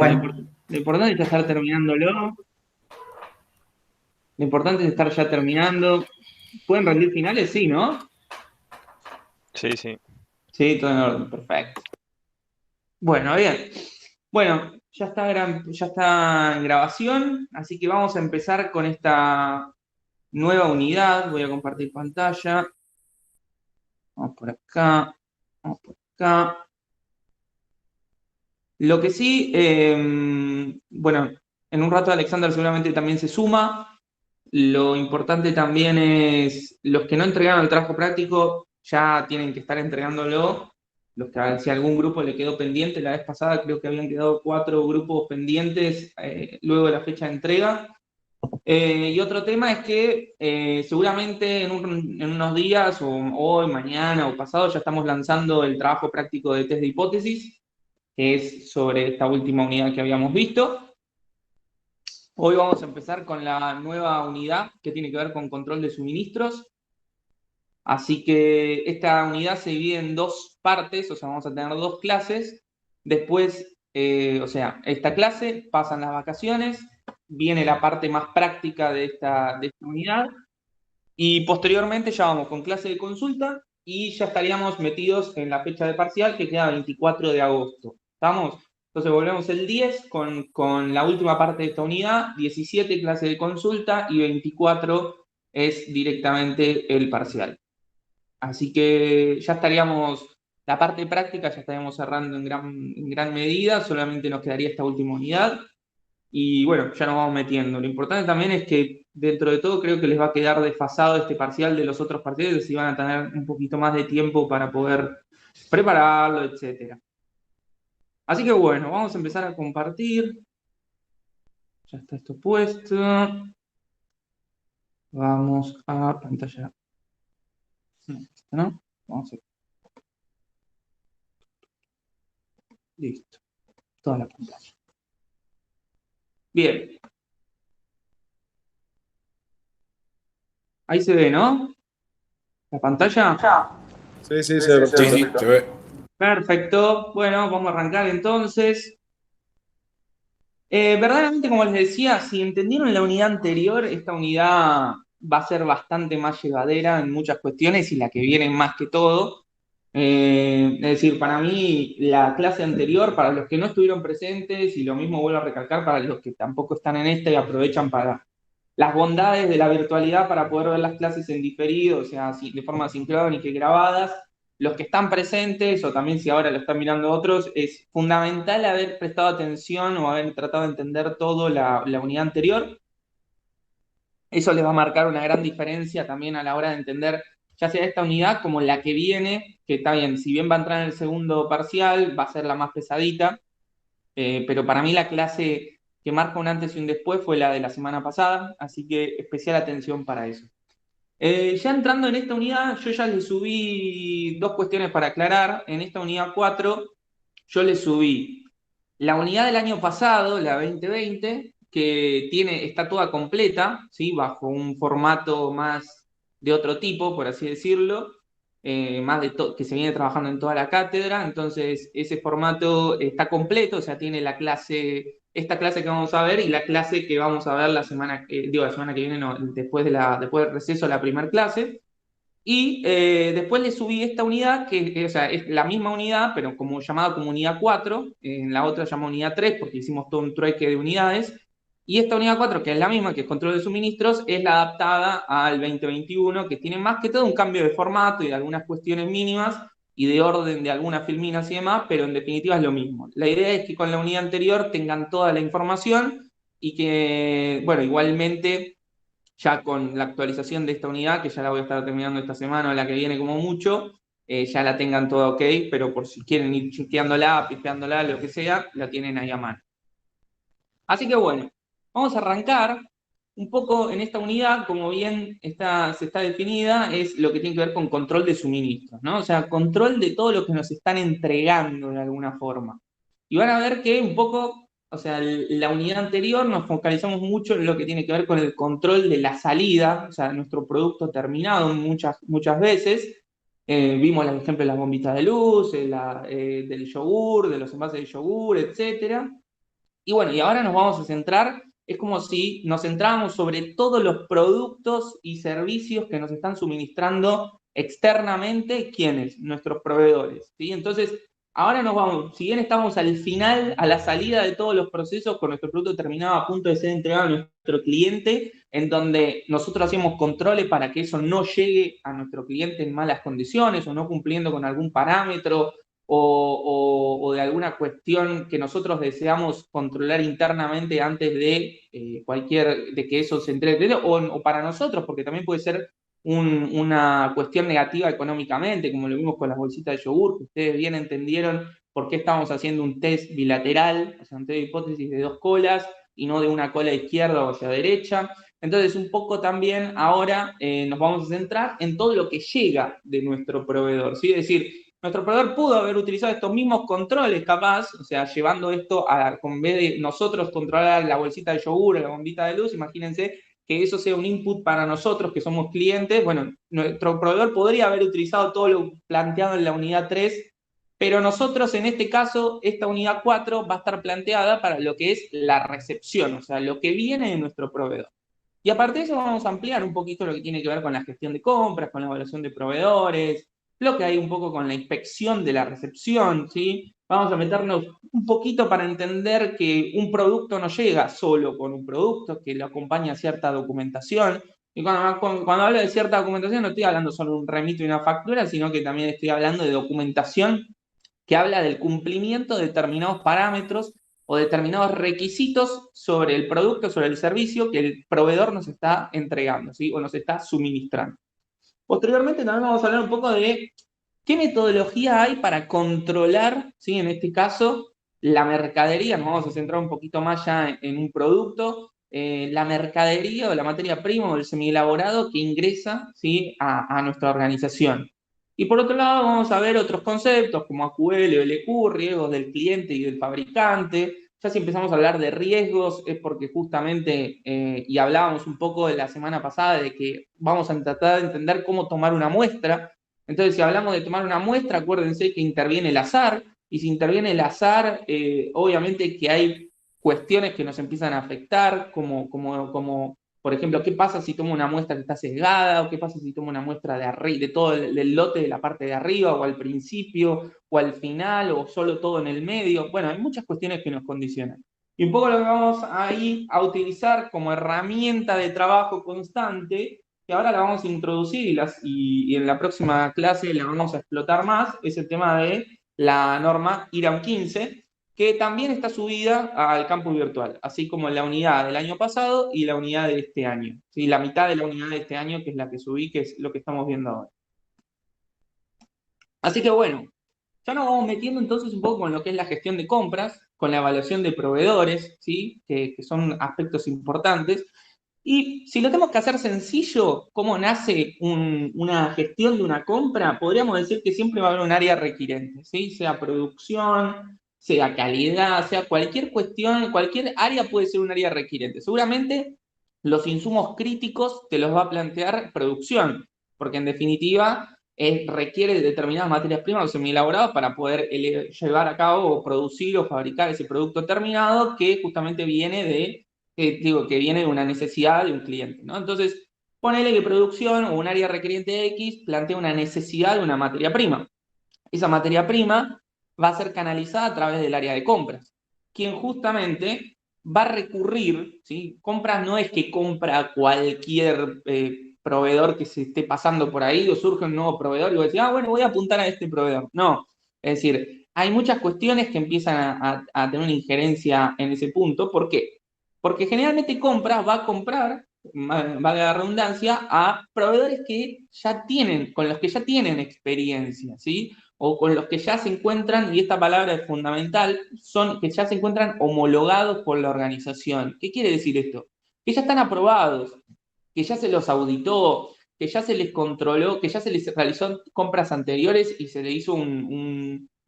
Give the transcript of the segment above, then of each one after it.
Lo Bueno, lo importante es estar terminándolo. Lo importante es estar ya terminando. ¿Pueden rendir finales? Sí, ¿no? Sí, sí. Sí, todo en orden, perfecto. Bueno, bien. Bueno, ya está en grabación, así que vamos a empezar con esta nueva unidad. Voy a compartir pantalla. Vamos por acá. Vamos por acá. Lo que sí, bueno, en un rato Alexander seguramente también se suma. Lo importante también es los que no entregaron el trabajo práctico ya tienen que estar entregándolo. Los que si algún grupo le quedó pendiente, la vez pasada creo que habían quedado 4 grupos pendientes luego de la fecha de entrega. Y otro tema es que seguramente en unos días, o hoy, mañana o pasado, ya estamos lanzando el trabajo práctico de test de hipótesis, que es sobre esta última unidad que habíamos visto. Hoy vamos a empezar con la nueva unidad que tiene que ver con control de suministros. Así que esta unidad se divide en 2 partes, o sea, vamos a tener 2 clases. Después, o sea, esta clase, pasan las vacaciones, viene la parte más práctica de esta unidad, y posteriormente ya vamos con clase de consulta y ya estaríamos metidos en la fecha de parcial que queda 24 de agosto. ¿Estamos? Entonces volvemos el 10 con la última parte de esta unidad, 17 clase de consulta y 24 es directamente el parcial. Así que ya estaríamos, la parte práctica ya estaríamos cerrando en gran medida, solamente nos quedaría esta última unidad. Y bueno, ya nos vamos metiendo. Lo importante también es que dentro de todo creo que les va a quedar desfasado este parcial de los otros parciales y van a tener un poquito más de tiempo para poder prepararlo, etcétera. Así que bueno, vamos a empezar a compartir. Ya está esto puesto. Vamos a pantalla. ¿No? Vamos a... Listo. Toda la pantalla. Bien. Ahí se ve, ¿no? La pantalla. Sí, sí, se ve Sí, perfecto. sí, se ve. Perfecto. Bueno, vamos a arrancar entonces. Verdaderamente, como les decía, si entendieron la unidad anterior, esta unidad va a ser bastante más llevadera en muchas cuestiones y la que viene más que todo. Es decir, para mí, la clase anterior, para los que no estuvieron presentes, y lo mismo vuelvo a recalcar para los que tampoco están en esta y aprovechan para las bondades de la virtualidad para poder ver las clases en diferido, o sea, de forma sincrónica y grabadas. Los que están presentes, o también si ahora lo están mirando otros, es fundamental haber prestado atención o haber tratado de entender todo la unidad anterior. Eso les va a marcar una gran diferencia también a la hora de entender ya sea esta unidad como la que viene, que está bien, si bien va a entrar en el segundo parcial, va a ser la más pesadita, pero para mí la clase que marca un antes y un después fue la de la semana pasada, así que especial atención para eso. Ya entrando en esta unidad, yo ya le subí 2 cuestiones para aclarar. En esta unidad 4, yo le subí la unidad del año pasado, la 2020, que está toda completa, ¿sí? Bajo un formato más de otro tipo, por así decirlo, más que se viene trabajando en toda la cátedra. Entonces, ese formato está completo, o sea, tiene esta clase que vamos a ver y la clase que vamos a ver la semana que viene, no, después del receso, la primera clase. Y después le subí esta unidad, o sea, es la misma unidad, pero como llamada como unidad 4, en la otra llama unidad 3, porque hicimos todo un trueque de unidades. Y esta unidad 4, que es la misma, que es control de suministros, es la adaptada al 2021, que tiene más que todo un cambio de formato y de algunas cuestiones mínimas y de orden de algunas filminas y demás, pero en definitiva es lo mismo. La idea es que con la unidad anterior tengan toda la información y que, bueno, igualmente ya con la actualización de esta unidad, que ya la voy a estar terminando esta semana o la que viene como mucho, ya la tengan toda ok, pero por si quieren ir chequeándola, pispeándola, lo que sea, la tienen ahí a mano. Así que bueno, vamos a arrancar un poco en esta unidad, como bien se está definida, es lo que tiene que ver con control de suministros, ¿no? O sea, control de todo lo que nos están entregando de alguna forma. Y van a ver que un poco, o sea, la unidad anterior nos focalizamos mucho en lo que tiene que ver con el control de la salida, o sea, nuestro producto terminado muchas veces. Vimos los ejemplos de las bombitas de luz, del yogur, de los envases de yogur, etcétera. Y bueno, y ahora nos vamos a centrar, es como si nos centráramos sobre todos los productos y servicios que nos están suministrando externamente, ¿quiénes? Nuestros proveedores, ¿sí? Entonces, ahora nos vamos, si bien estamos al final, a la salida de todos los procesos, con nuestro producto terminado a punto de ser entregado a nuestro cliente, en donde nosotros hacemos controles para que eso no llegue a nuestro cliente en malas condiciones o no cumpliendo con algún parámetro o de alguna cuestión que nosotros deseamos controlar internamente antes de de que eso se entregue, o para nosotros, porque también puede ser una cuestión negativa económicamente, como lo vimos con las bolsitas de yogur, que ustedes bien entendieron por qué estamos haciendo un test bilateral, o sea, un test de hipótesis de dos colas y no de una cola izquierda o hacia derecha. Entonces, un poco también ahora nos vamos a centrar en todo lo que llega de nuestro proveedor, ¿sí? Es decir, nuestro proveedor pudo haber utilizado estos mismos controles, capaz, o sea, llevando esto en vez de nosotros controlar la bolsita de yogur o la bombita de luz, imagínense que eso sea un input para nosotros que somos clientes. Bueno, nuestro proveedor podría haber utilizado todo lo planteado en la unidad 3, pero nosotros en este caso, esta unidad 4 va a estar planteada para lo que es la recepción, o sea, lo que viene de nuestro proveedor. Y aparte de eso vamos a ampliar un poquito lo que tiene que ver con la gestión de compras, con la evaluación de proveedores, lo que hay un poco con la inspección de la recepción, ¿sí? Vamos a meternos un poquito para entender que un producto no llega solo con un producto, que lo acompaña cierta documentación. Y cuando hablo de cierta documentación no estoy hablando solo de un remito y una factura, sino que también estoy hablando de documentación que habla del cumplimiento de determinados parámetros o determinados requisitos sobre el producto, sobre el servicio que el proveedor nos está entregando, ¿sí? O nos está suministrando. Posteriormente también vamos a hablar un poco de qué metodología hay para controlar, ¿sí? En este caso, la mercadería. Nos vamos a centrar un poquito más ya en un producto, la mercadería o la materia prima o el semielaborado que ingresa, ¿sí? a nuestra organización. Y por otro lado, vamos a ver otros conceptos como AQL o LQ, riesgos del cliente y del fabricante. Ya si empezamos a hablar de riesgos es porque justamente, y hablábamos un poco de la semana pasada, de que vamos a tratar de entender cómo tomar una muestra. Entonces, si hablamos de tomar una muestra, acuérdense que interviene el azar, y si interviene el azar, obviamente que hay cuestiones que nos empiezan a afectar, como por ejemplo, ¿qué pasa si tomo una muestra que está sesgada? ¿O qué pasa si tomo una muestra de todo del lote de la parte de arriba, o al principio, o al final, o solo todo en el medio? Bueno, hay muchas cuestiones que nos condicionan. Y un poco lo que vamos ahí a utilizar como herramienta de trabajo constante, que ahora la vamos a introducir y en la próxima clase la vamos a explotar más, es el tema de la norma IRAM 15, que también está subida al campus virtual, así como la unidad del año pasado y la unidad de este año. ¿Sí? La mitad de la unidad de este año, que es la que subí, que es lo que estamos viendo ahora. Así que bueno, ya nos vamos metiendo entonces un poco con lo que es la gestión de compras, con la evaluación de proveedores, ¿sí? que son aspectos importantes. Y si lo tenemos que hacer sencillo, ¿cómo nace una gestión de una compra? Podríamos decir que siempre va a haber un área requirente, ¿sí? Sea producción, sea calidad, sea cualquier cuestión, cualquier área puede ser un área requirente. Seguramente los insumos críticos te los va a plantear producción, porque en definitiva requiere de determinadas materias primas o semielaborados para poder llevar a cabo o producir o fabricar ese producto terminado que justamente viene que viene de una necesidad de un cliente, ¿no? Entonces, ponele que producción o un área requeriente X plantea una necesidad de una materia prima. Esa materia prima va a ser canalizada a través del área de compras, quien justamente va a recurrir, ¿sí? Compras no es que compra cualquier proveedor que se esté pasando por ahí o surge un nuevo proveedor y vos decís, bueno, voy a apuntar a este proveedor. No, es decir, hay muchas cuestiones que empiezan a tener una injerencia en ese punto. ¿Por qué? Porque generalmente compras va a comprar, valga la redundancia, a proveedores que ya tienen, con los que ya tienen experiencia, ¿sí? O con los que ya se encuentran, y esta palabra es fundamental, son que ya se encuentran homologados por la organización. ¿Qué quiere decir esto? Que ya están aprobados, que ya se los auditó, que ya se les controló, que ya se les realizó compras anteriores y se le hizo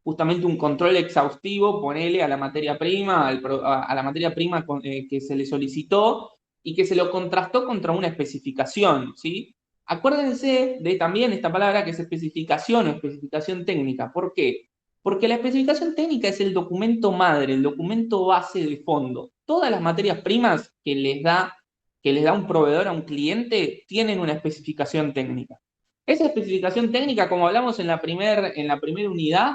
justamente un control exhaustivo, ponele a la materia prima, a la materia prima que se le solicitó y que se lo contrastó contra una especificación, ¿sí? Acuérdense de también esta palabra que es especificación o especificación técnica. ¿Por qué? Porque la especificación técnica es el documento madre, el documento base de fondo. Todas las materias primas que les da un proveedor a un cliente tienen una especificación técnica. Esa especificación técnica, como hablamos en la primera unidad,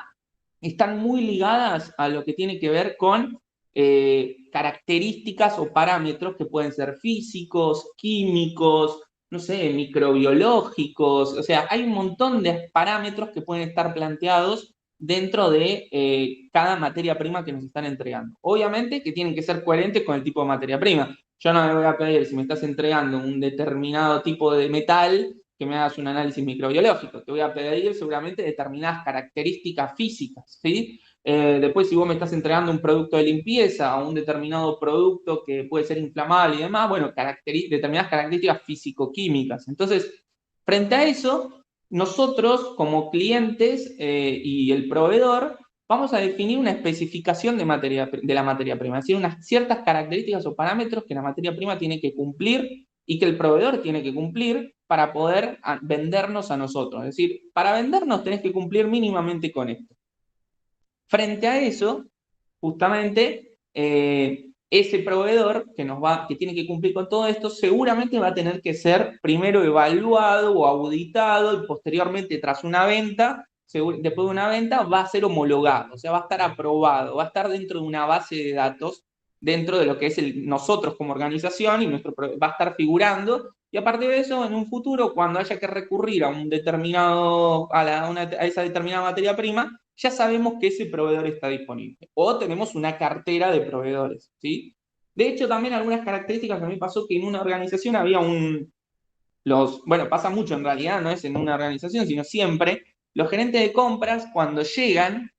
están muy ligadas a lo que tiene que ver con características o parámetros que pueden ser físicos, químicos, no sé, microbiológicos. O sea, hay un montón de parámetros que pueden estar planteados dentro de cada materia prima que nos están entregando. Obviamente que tienen que ser coherentes con el tipo de materia prima. Yo no me voy a pedir, si me estás entregando un determinado tipo de metal, que me hagas un análisis microbiológico. Te voy a pedir seguramente determinadas características físicas, ¿sí? Después, si vos me estás entregando un producto de limpieza o un determinado producto que puede ser inflamable y demás, bueno, determinadas características físico-químicas. Entonces, frente a eso, nosotros como clientes y el proveedor vamos a definir una especificación de la materia prima, es decir, unas ciertas características o parámetros que la materia prima tiene que cumplir y que el proveedor tiene que cumplir para poder vendernos a nosotros. Es decir, para vendernos tenés que cumplir mínimamente con esto. Frente a eso, justamente, ese proveedor que tiene que cumplir con todo esto, seguramente va a tener que ser primero evaluado o auditado y posteriormente, tras una venta, después de una venta, va a ser homologado, o sea, va a estar aprobado, va a estar dentro de una base de datos, dentro de lo que es nosotros como organización, y va a estar figurando. Y aparte de eso, en un futuro, cuando haya que recurrir a a esa determinada materia prima, ya sabemos que ese proveedor está disponible. O tenemos una cartera de proveedores, ¿sí? De hecho, también algunas características que a mí pasó que en una organización había bueno, pasa mucho en realidad, no es en una organización, sino siempre, los gerentes de compras cuando llegan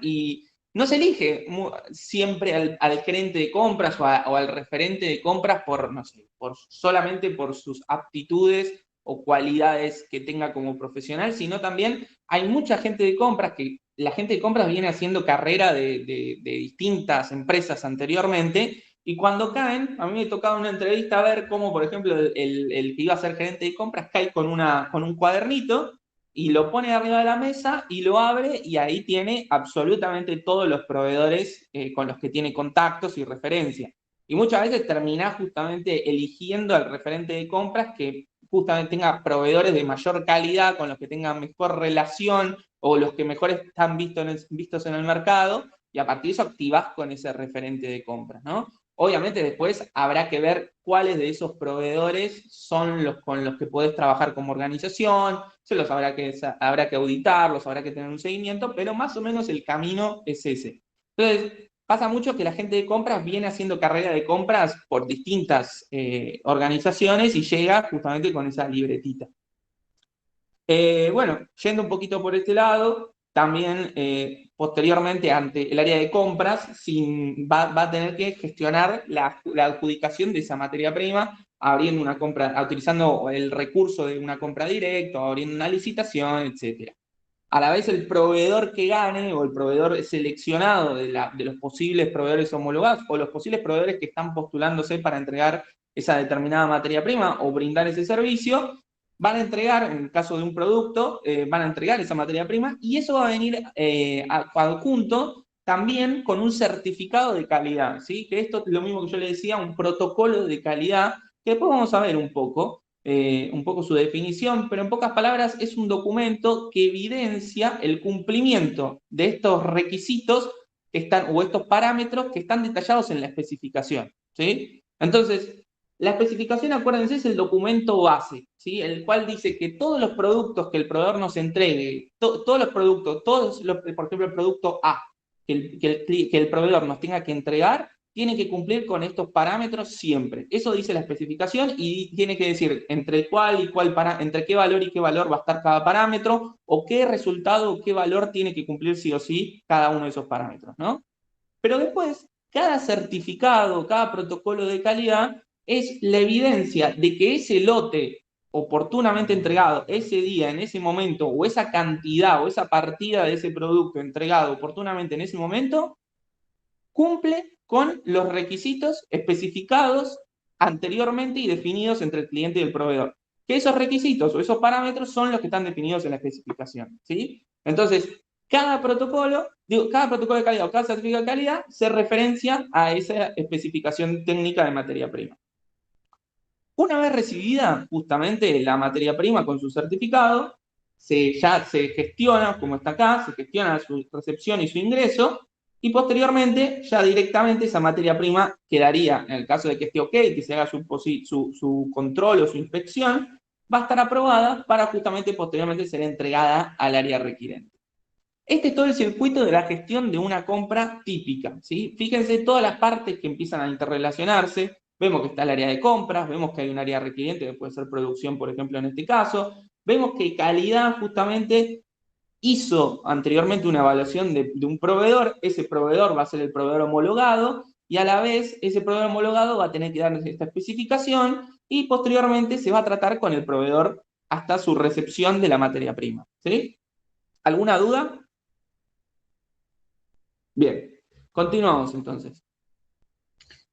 y no se elige siempre al gerente de compras o al referente de compras no sé, solamente por sus aptitudes o cualidades que tenga como profesional, sino también hay mucha gente de compras que la gente de compras viene haciendo carrera de distintas empresas anteriormente y cuando caen, a mí me tocaba una entrevista ver cómo, por ejemplo, el que iba a ser gerente de compras cae con un cuadernito y lo pone arriba de la mesa y lo abre y ahí tiene absolutamente todos los proveedores con los que tiene contactos y referencias. Y muchas veces termina justamente eligiendo al referente de compras que justamente tenga proveedores de mayor calidad, con los que tenga mejor relación o los que mejor están vistos en el mercado, y a partir de eso activás con ese referente de compras, ¿no? Obviamente después habrá que ver cuáles de esos proveedores son los con los que podés trabajar como organización, habrá que auditarlos, habrá que tener un seguimiento, pero más o menos el camino es ese. Entonces, pasa mucho que la gente de compras viene haciendo carrera de compras por distintas organizaciones y llega justamente con esa libretita. Bueno, yendo un poquito por este lado, también posteriormente ante el área de compras va a tener que gestionar la adjudicación de esa materia prima, abriendo una compra, utilizando el recurso de una compra directa, abriendo una licitación, etc. A la vez el proveedor que gane o el proveedor seleccionado de los posibles proveedores homologados o los posibles proveedores que están postulándose para entregar esa determinada materia prima o brindar ese servicio, van a entregar, en el caso de un producto, van a entregar esa materia prima y eso va a venir adjunto también con un certificado de calidad, ¿sí? Que esto es lo mismo que yo le decía, un protocolo de calidad, que después vamos a ver un poco su definición, pero en pocas palabras es un documento que evidencia el cumplimiento de estos requisitos o estos parámetros que están detallados en la especificación, ¿sí? Entonces, la especificación, acuérdense, es el documento base, ¿sí? El cual dice que todos los productos que el proveedor nos entregue, todos los productos, por ejemplo, el producto A, que el proveedor nos tenga que entregar, tiene que cumplir con estos parámetros siempre. Eso dice la especificación y tiene que decir entre entre qué valor y qué valor va a estar cada parámetro o qué resultado o qué valor tiene que cumplir sí o sí cada uno de esos parámetros, ¿no? Pero después, cada certificado, cada protocolo de calidad es la evidencia de que ese lote oportunamente entregado ese día, en ese momento, o esa cantidad o esa partida de ese producto entregado oportunamente en ese momento, cumple con los requisitos especificados anteriormente y definidos entre el cliente y el proveedor. Que esos requisitos o esos parámetros son los que están definidos en la especificación, ¿sí? Entonces, cada protocolo de calidad o cada certificado de calidad se referencia a esa especificación técnica de materia prima. Una vez recibida justamente la materia prima con su certificado, ya se gestiona, como está acá, se gestiona su recepción y su ingreso, y posteriormente ya directamente esa materia prima quedaría, en el caso de que esté ok, que se haga su control o su inspección, va a estar aprobada para justamente posteriormente ser entregada al área requirente. Este es todo el circuito de la gestión de una compra típica, ¿sí? Fíjense todas las partes que empiezan a interrelacionarse. Vemos que está el área de compras, vemos que hay un área requiriente que puede ser producción, por ejemplo, en este caso. Vemos que calidad justamente hizo anteriormente una evaluación de un proveedor, ese proveedor va a ser el proveedor homologado y a la vez ese proveedor homologado va a tener que darnos esta especificación y posteriormente se va a tratar con el proveedor hasta su recepción de la materia prima, ¿sí? ¿Alguna duda? Bien, continuamos entonces.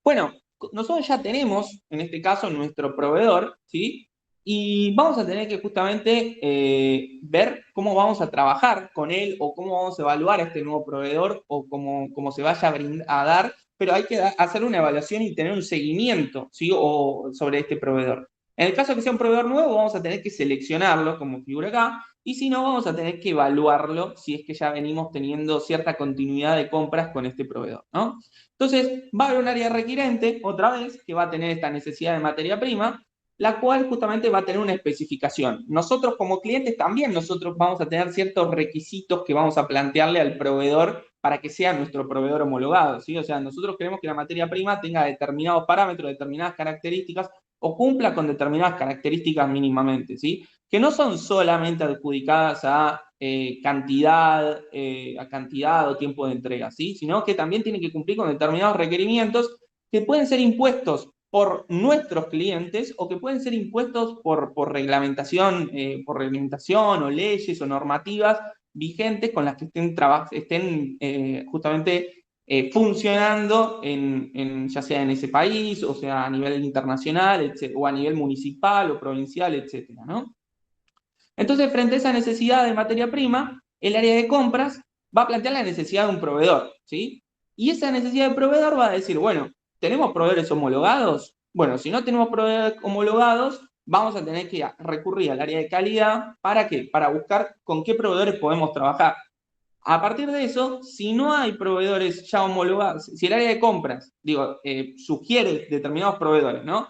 Bueno, nosotros ya tenemos, en este caso, nuestro proveedor, ¿sí? Y vamos a tener que justamente ver cómo vamos a trabajar con él o cómo vamos a evaluar a este nuevo proveedor o cómo se vaya a dar, pero hay que hacer una evaluación y tener un seguimiento, ¿sí? O sobre este proveedor. En el caso de que sea un proveedor nuevo, vamos a tener que seleccionarlo, como figura acá, y si no, vamos a tener que evaluarlo si es que ya venimos teniendo cierta continuidad de compras con este proveedor, ¿no? Entonces, va a haber un área requirente, otra vez, que va a tener esta necesidad de materia prima, la cual justamente va a tener una especificación. Nosotros como clientes también, nosotros vamos a tener ciertos requisitos que vamos a plantearle al proveedor para que sea nuestro proveedor homologado, ¿sí? O sea, nosotros queremos que la materia prima tenga determinados parámetros, determinadas características, o cumpla con determinadas características mínimamente, ¿sí? Que no son solamente adjudicadas a cantidad o tiempo de entrega, ¿sí? Sino que también tiene que cumplir con determinados requerimientos que pueden ser impuestos por nuestros clientes o que pueden ser impuestos por reglamentación o leyes o normativas vigentes con las que estén justamente funcionando ya sea en ese país, o sea a nivel internacional, o a nivel municipal o provincial, etcétera, ¿no? Entonces, frente a esa necesidad de materia prima, el área de compras va a plantear la necesidad de un proveedor, ¿sí? Y esa necesidad de proveedor va a decir, bueno, ¿tenemos proveedores homologados? Bueno, si no tenemos proveedores homologados, vamos a tener que recurrir al área de calidad. ¿Para qué? Para buscar con qué proveedores podemos trabajar. A partir de eso, si no hay proveedores ya homologados, si el área de compras, sugiere determinados proveedores, ¿no?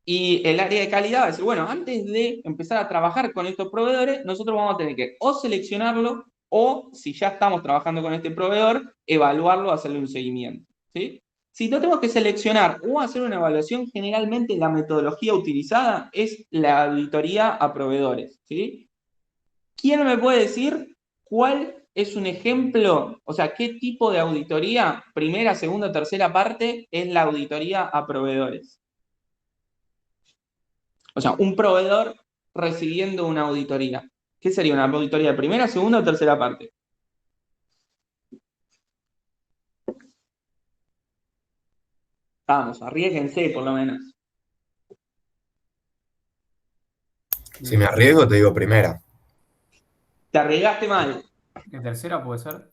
Y el área de calidad va a decir, bueno, antes de empezar a trabajar con estos proveedores, nosotros vamos a tener que o seleccionarlo o, si ya estamos trabajando con este proveedor, evaluarlo, hacerle un seguimiento, ¿sí? Si no tenemos que seleccionar o hacer una evaluación, generalmente la metodología utilizada es la auditoría a proveedores, ¿sí? ¿Quién me puede decir cuál es un ejemplo, o sea, qué tipo de auditoría, primera, segunda, tercera parte, es la auditoría a proveedores? O sea, un proveedor recibiendo una auditoría. ¿Qué sería una auditoría de primera, segunda o tercera parte? Vamos, arriesguense por lo menos. Si me arriesgo, te digo primera. Te arriesgaste mal. ¿De tercera puede ser?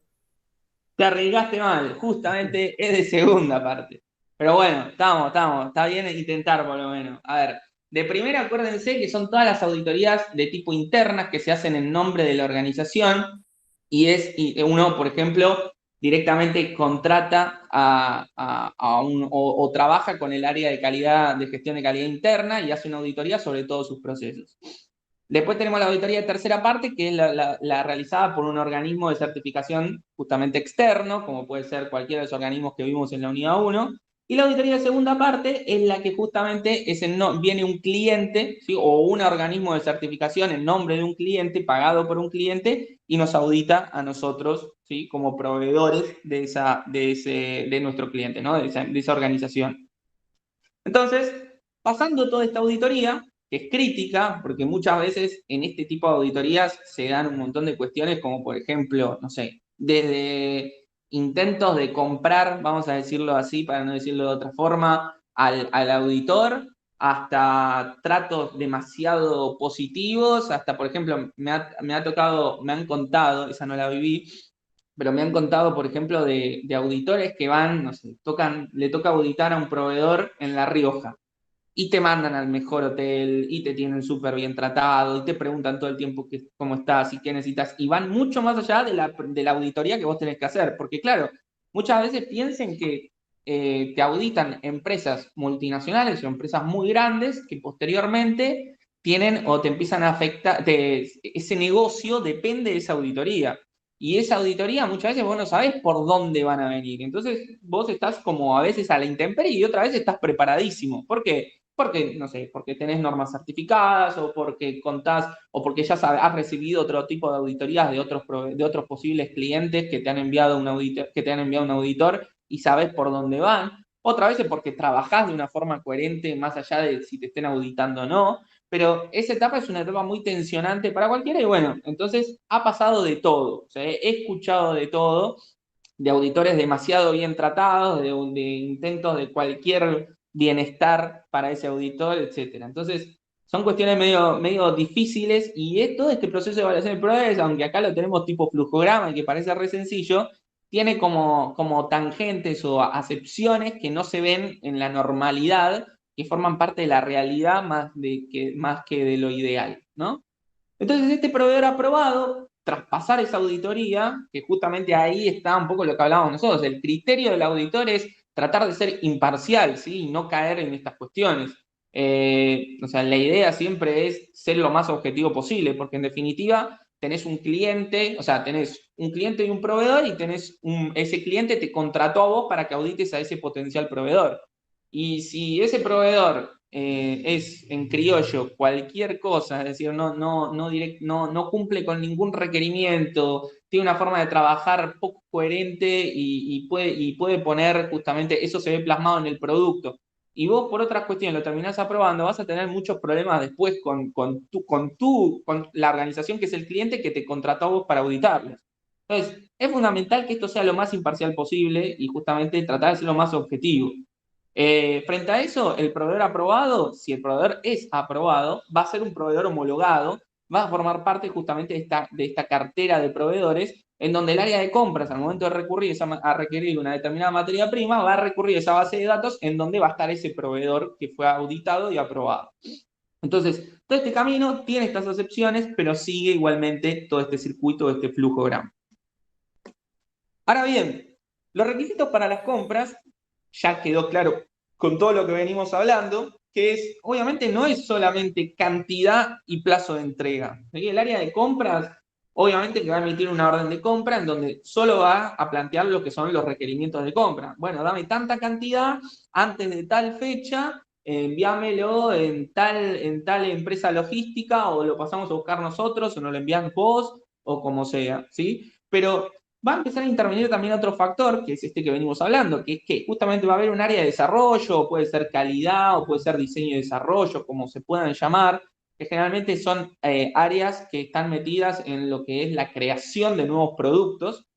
Te arriesgaste mal. Justamente es de segunda parte. Pero bueno, está bien intentar por lo menos. A ver, de primera acuérdense que son todas las auditorías de tipo internas que se hacen en nombre de la organización y uno, por ejemplo, directamente contrata o trabaja con el área de calidad, de gestión de calidad interna y hace una auditoría sobre todos sus procesos. Después tenemos la auditoría de tercera parte, que es la realizada por un organismo de certificación justamente externo, como puede ser cualquiera de los organismos que vimos en la unidad 1. Y la auditoría de segunda parte es la que justamente viene un cliente, ¿sí? O un organismo de certificación en nombre de un cliente, pagado por un cliente, y nos audita a nosotros, ¿sí? Como proveedores de nuestro cliente, ¿no? De esa organización. Entonces, pasando toda esta auditoría, que es crítica, porque muchas veces en este tipo de auditorías se dan un montón de cuestiones, como por ejemplo, no sé, desde intentos de comprar, vamos a decirlo así, para no decirlo de otra forma, al auditor, hasta tratos demasiado positivos, hasta, por ejemplo, me han contado, esa no la viví, pero me han contado, por ejemplo, de auditores que van, no sé, le toca auditar a un proveedor en La Rioja y te mandan al mejor hotel y te tienen súper bien tratado y te preguntan todo el tiempo cómo estás y qué necesitas y van mucho más allá de la auditoría que vos tenés que hacer, porque claro, muchas veces piensen que te auditan empresas multinacionales o empresas muy grandes que posteriormente tienen o te empiezan a afectar, ese negocio depende de esa auditoría. Y esa auditoría muchas veces vos no sabés por dónde van a venir. Entonces vos estás como a veces a la intemperie y otra vez estás preparadísimo. ¿Por qué? Porque, no sé, porque tenés normas certificadas o porque contás o porque ya sabes, has recibido otro tipo de auditorías de otros posibles clientes que te han enviado un auditor y sabes por dónde van. Otra vez es porque trabajás de una forma coherente más allá de si te estén auditando o no. Pero esa etapa es una etapa muy tensionante para cualquiera y bueno, entonces ha pasado de todo. O sea, he escuchado de todo, de auditores demasiado bien tratados, de intentos de cualquier bienestar para ese auditor, etcétera. Entonces, son cuestiones medio difíciles y todo este proceso de evaluación de pruebas, aunque acá lo tenemos tipo flujograma y que parece re sencillo, tiene como tangentes o acepciones que no se ven en la normalidad, que forman parte de la realidad más que de lo ideal, ¿no? Entonces, este proveedor aprobado, tras pasar esa auditoría, que justamente ahí está un poco lo que hablábamos nosotros, el criterio del auditor es tratar de ser imparcial, ¿sí? Y no caer en estas cuestiones. O sea, la idea siempre es ser lo más objetivo posible, porque en definitiva tenés un cliente, o sea, tenés un cliente y un proveedor y ese cliente te contrató a vos para que audites a ese potencial proveedor. Y si ese proveedor es en criollo cualquier cosa, es decir, no cumple con ningún requerimiento, tiene una forma de trabajar poco coherente y puede poner justamente, eso se ve plasmado en el producto. Y vos por otras cuestiones lo terminás aprobando, vas a tener muchos problemas después con la organización que es el cliente que te contrató a vos para auditarles. Entonces, es fundamental que esto sea lo más imparcial posible y justamente tratar de ser lo más objetivo. Frente a eso, el proveedor aprobado, si el proveedor es aprobado, va a ser un proveedor homologado, va a formar parte justamente de esta cartera de proveedores, en donde el área de compras, al momento de a requerir una determinada materia prima, va a recurrir a esa base de datos en donde va a estar ese proveedor que fue auditado y aprobado. Entonces, todo este camino tiene estas excepciones, pero sigue igualmente todo este circuito, este flujograma. Ahora bien, los requisitos para las compras ya quedó claro con todo lo que venimos hablando, que es, obviamente, no es solamente cantidad y plazo de entrega. ¿Sí? El área de compras, obviamente, que va a emitir una orden de compra en donde solo va a plantear lo que son los requerimientos de compra. Bueno, dame tanta cantidad antes de tal fecha, envíamelo en tal empresa logística o lo pasamos a buscar nosotros o nos lo envían vos o como sea, ¿sí? Pero va a empezar a intervenir también otro factor, que es este que venimos hablando, que es que justamente va a haber un área de desarrollo, o puede ser calidad, o puede ser diseño y desarrollo, como se puedan llamar, que generalmente son áreas que están metidas en lo que es la creación de nuevos productos,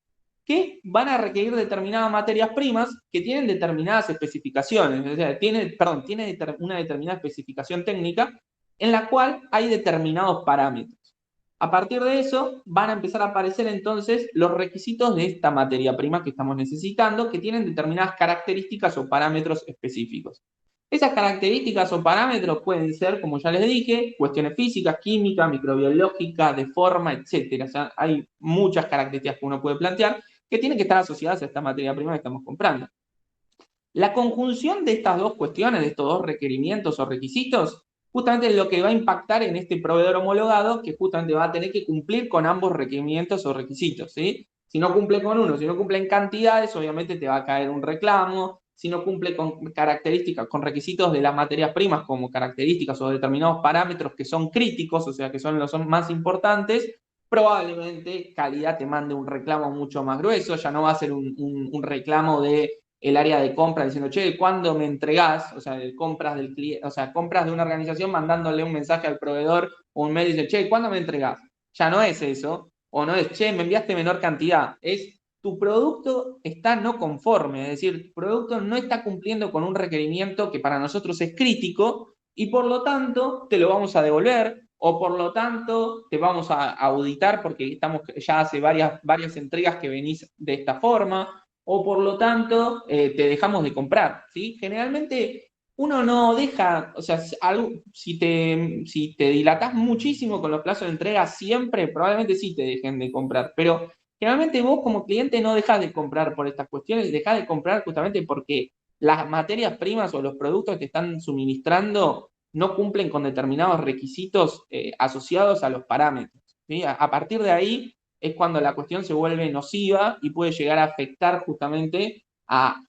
que van a requerir determinadas materias primas que tienen determinadas especificaciones, o sea, tiene una determinada especificación técnica en la cual hay determinados parámetros. A partir de eso van a empezar a aparecer entonces los requisitos de esta materia prima que estamos necesitando, que tienen determinadas características o parámetros específicos. Esas características o parámetros pueden ser, como ya les dije, cuestiones físicas, químicas, microbiológicas, de forma, etc. O sea, hay muchas características que uno puede plantear que tienen que estar asociadas a esta materia prima que estamos comprando. La conjunción de estas dos cuestiones, de estos dos requerimientos o requisitos, justamente es lo que va a impactar en este proveedor homologado, que justamente va a tener que cumplir con ambos requerimientos o requisitos, ¿sí? Si no cumple con uno, si no cumple en cantidades, obviamente te va a caer un reclamo. Si no cumple con características, con requisitos de las materias primas, como características o determinados parámetros que son críticos, o sea, que son los más importantes, probablemente calidad te mande un reclamo mucho más grueso, ya no va a ser un reclamo de el área de compra diciendo, che, ¿cuándo me entregás? O sea, compras del cliente, o sea, compras de una organización mandándole un mensaje al proveedor o un mail y dice, che, ¿cuándo me entregás? Ya no es eso, o no es, che, me enviaste menor cantidad, es tu producto está no conforme, es decir, tu producto no está cumpliendo con un requerimiento que para nosotros es crítico y por lo tanto te lo vamos a devolver o por lo tanto te vamos a auditar porque estamos ya hace varias entregas que venís de esta forma, o por lo tanto te dejamos de comprar, ¿sí? Generalmente uno no deja, o sea, si te dilatás muchísimo con los plazos de entrega siempre, probablemente sí te dejen de comprar, pero generalmente vos como cliente no dejás de comprar por estas cuestiones, dejás de comprar justamente porque las materias primas o los productos que te están suministrando no cumplen con determinados requisitos asociados a los parámetros, ¿sí? A partir de ahí es cuando la cuestión se vuelve nociva y puede llegar a afectar justamente a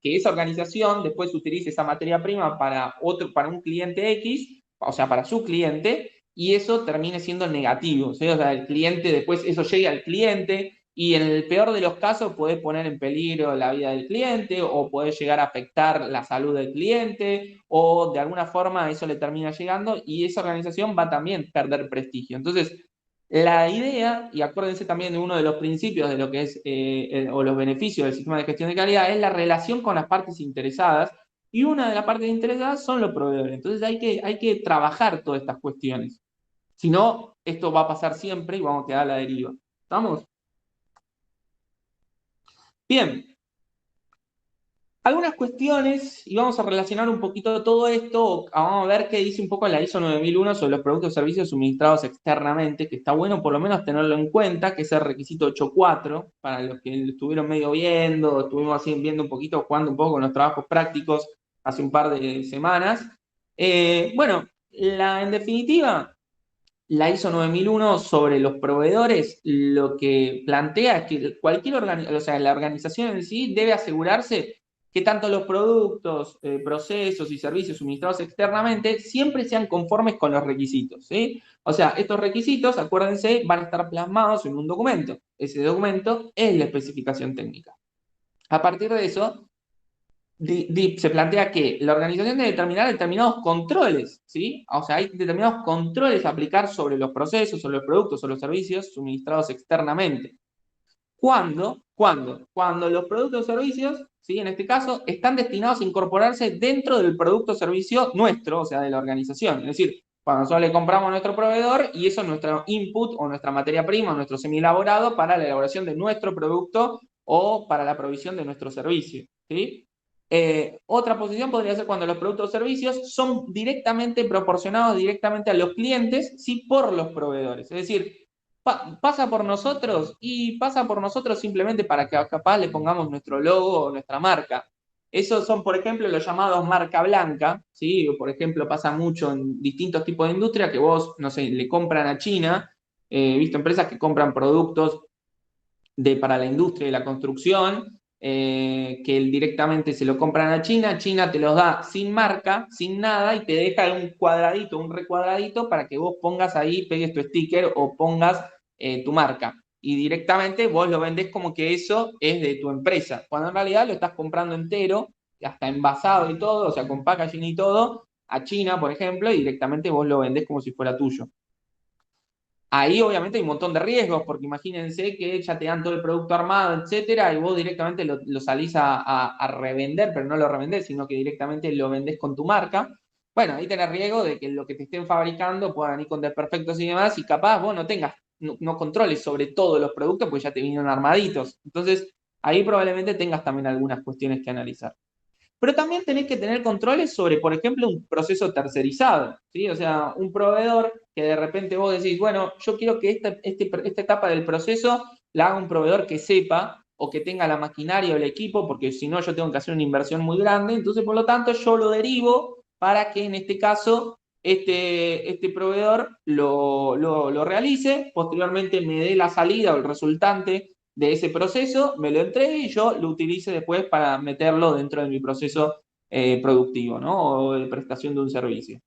que esa organización después utilice esa materia prima para un cliente X, o sea, para su cliente, y eso termine siendo negativo, ¿sí? O sea, el cliente después, eso llega al cliente, y en el peor de los casos puede poner en peligro la vida del cliente o puede llegar a afectar la salud del cliente o de alguna forma eso le termina llegando y esa organización va también a perder prestigio. Entonces, la idea, y acuérdense también de uno de los principios de lo que es o los beneficios del sistema de gestión de calidad, es la relación con las partes interesadas y una de las partes interesadas son los proveedores. Entonces hay que trabajar todas estas cuestiones. Si no, esto va a pasar siempre y vamos a quedar a la deriva. ¿Estamos? Bien, algunas cuestiones, y vamos a relacionar un poquito todo esto, vamos a ver qué dice un poco la ISO 9001 sobre los productos y servicios suministrados externamente, que está bueno por lo menos tenerlo en cuenta, que es el requisito 8.4, para los que lo estuvieron medio viendo, estuvimos así viendo un poquito, jugando un poco con los trabajos prácticos hace un par de semanas. Bueno, en definitiva, la ISO 9001 sobre los proveedores lo que plantea es que o sea, la organización en sí debe asegurarse que tanto los productos, procesos y servicios suministrados externamente siempre sean conformes con los requisitos, ¿sí? O sea, estos requisitos, acuérdense, van a estar plasmados en un documento. Ese documento es la especificación técnica. A partir de eso, se plantea que la organización debe determinar determinados controles, ¿sí? O sea, hay determinados controles a aplicar sobre los procesos, sobre los productos o los servicios suministrados externamente. ¿Cuándo? Cuando los productos o servicios, ¿sí? En este caso, están destinados a incorporarse dentro del producto o servicio nuestro, o sea, de la organización. Es decir, cuando nosotros le compramos a nuestro proveedor y eso es nuestro input o nuestra materia prima, nuestro semi-elaborado para la elaboración de nuestro producto o para la provisión de nuestro servicio, ¿sí? Otra posición podría ser cuando los productos o servicios son directamente proporcionados directamente a los clientes, sí, por los proveedores. Es decir, pasa por nosotros y pasa por nosotros simplemente para que capaz le pongamos nuestro logo o nuestra marca. Esos son, por ejemplo, los llamados marca blanca, ¿sí? Por ejemplo, pasa mucho en distintos tipos de industria que vos, no sé, le compran a China, he visto empresas que compran productos para la industria y la construcción, que directamente se lo compran a China, China te los da sin marca, sin nada, y te deja un cuadradito, un recuadradito para que vos pongas ahí, pegues tu sticker o pongas tu marca. Y directamente vos lo vendés como que eso es de tu empresa, cuando en realidad lo estás comprando entero, hasta envasado y todo, o sea, con packaging y todo, a China, por ejemplo, y directamente vos lo vendés como si fuera tuyo. Ahí obviamente hay un montón de riesgos, porque imagínense que ya te dan todo el producto armado, etcétera, y vos directamente lo salís a revender, pero no lo revendés, sino que directamente lo vendés con tu marca. Bueno, ahí tenés riesgo de que lo que te estén fabricando puedan ir con desperfectos y demás, y capaz vos no controles sobre todos los productos, porque ya te vinieron armaditos. Entonces, ahí probablemente tengas también algunas cuestiones que analizar. Pero también tenés que tener controles sobre, por ejemplo, un proceso tercerizado, ¿sí? O sea, un proveedor que de repente vos decís, bueno, yo quiero que esta etapa del proceso la haga un proveedor que sepa o que tenga la maquinaria o el equipo, porque si no yo tengo que hacer una inversión muy grande, entonces por lo tanto yo lo derivo para que en este caso este proveedor lo realice, posteriormente me dé la salida o el resultante de ese proceso, me lo entregue y yo lo utilice después para meterlo dentro de mi proceso productivo, ¿no? O de prestación de un servicio.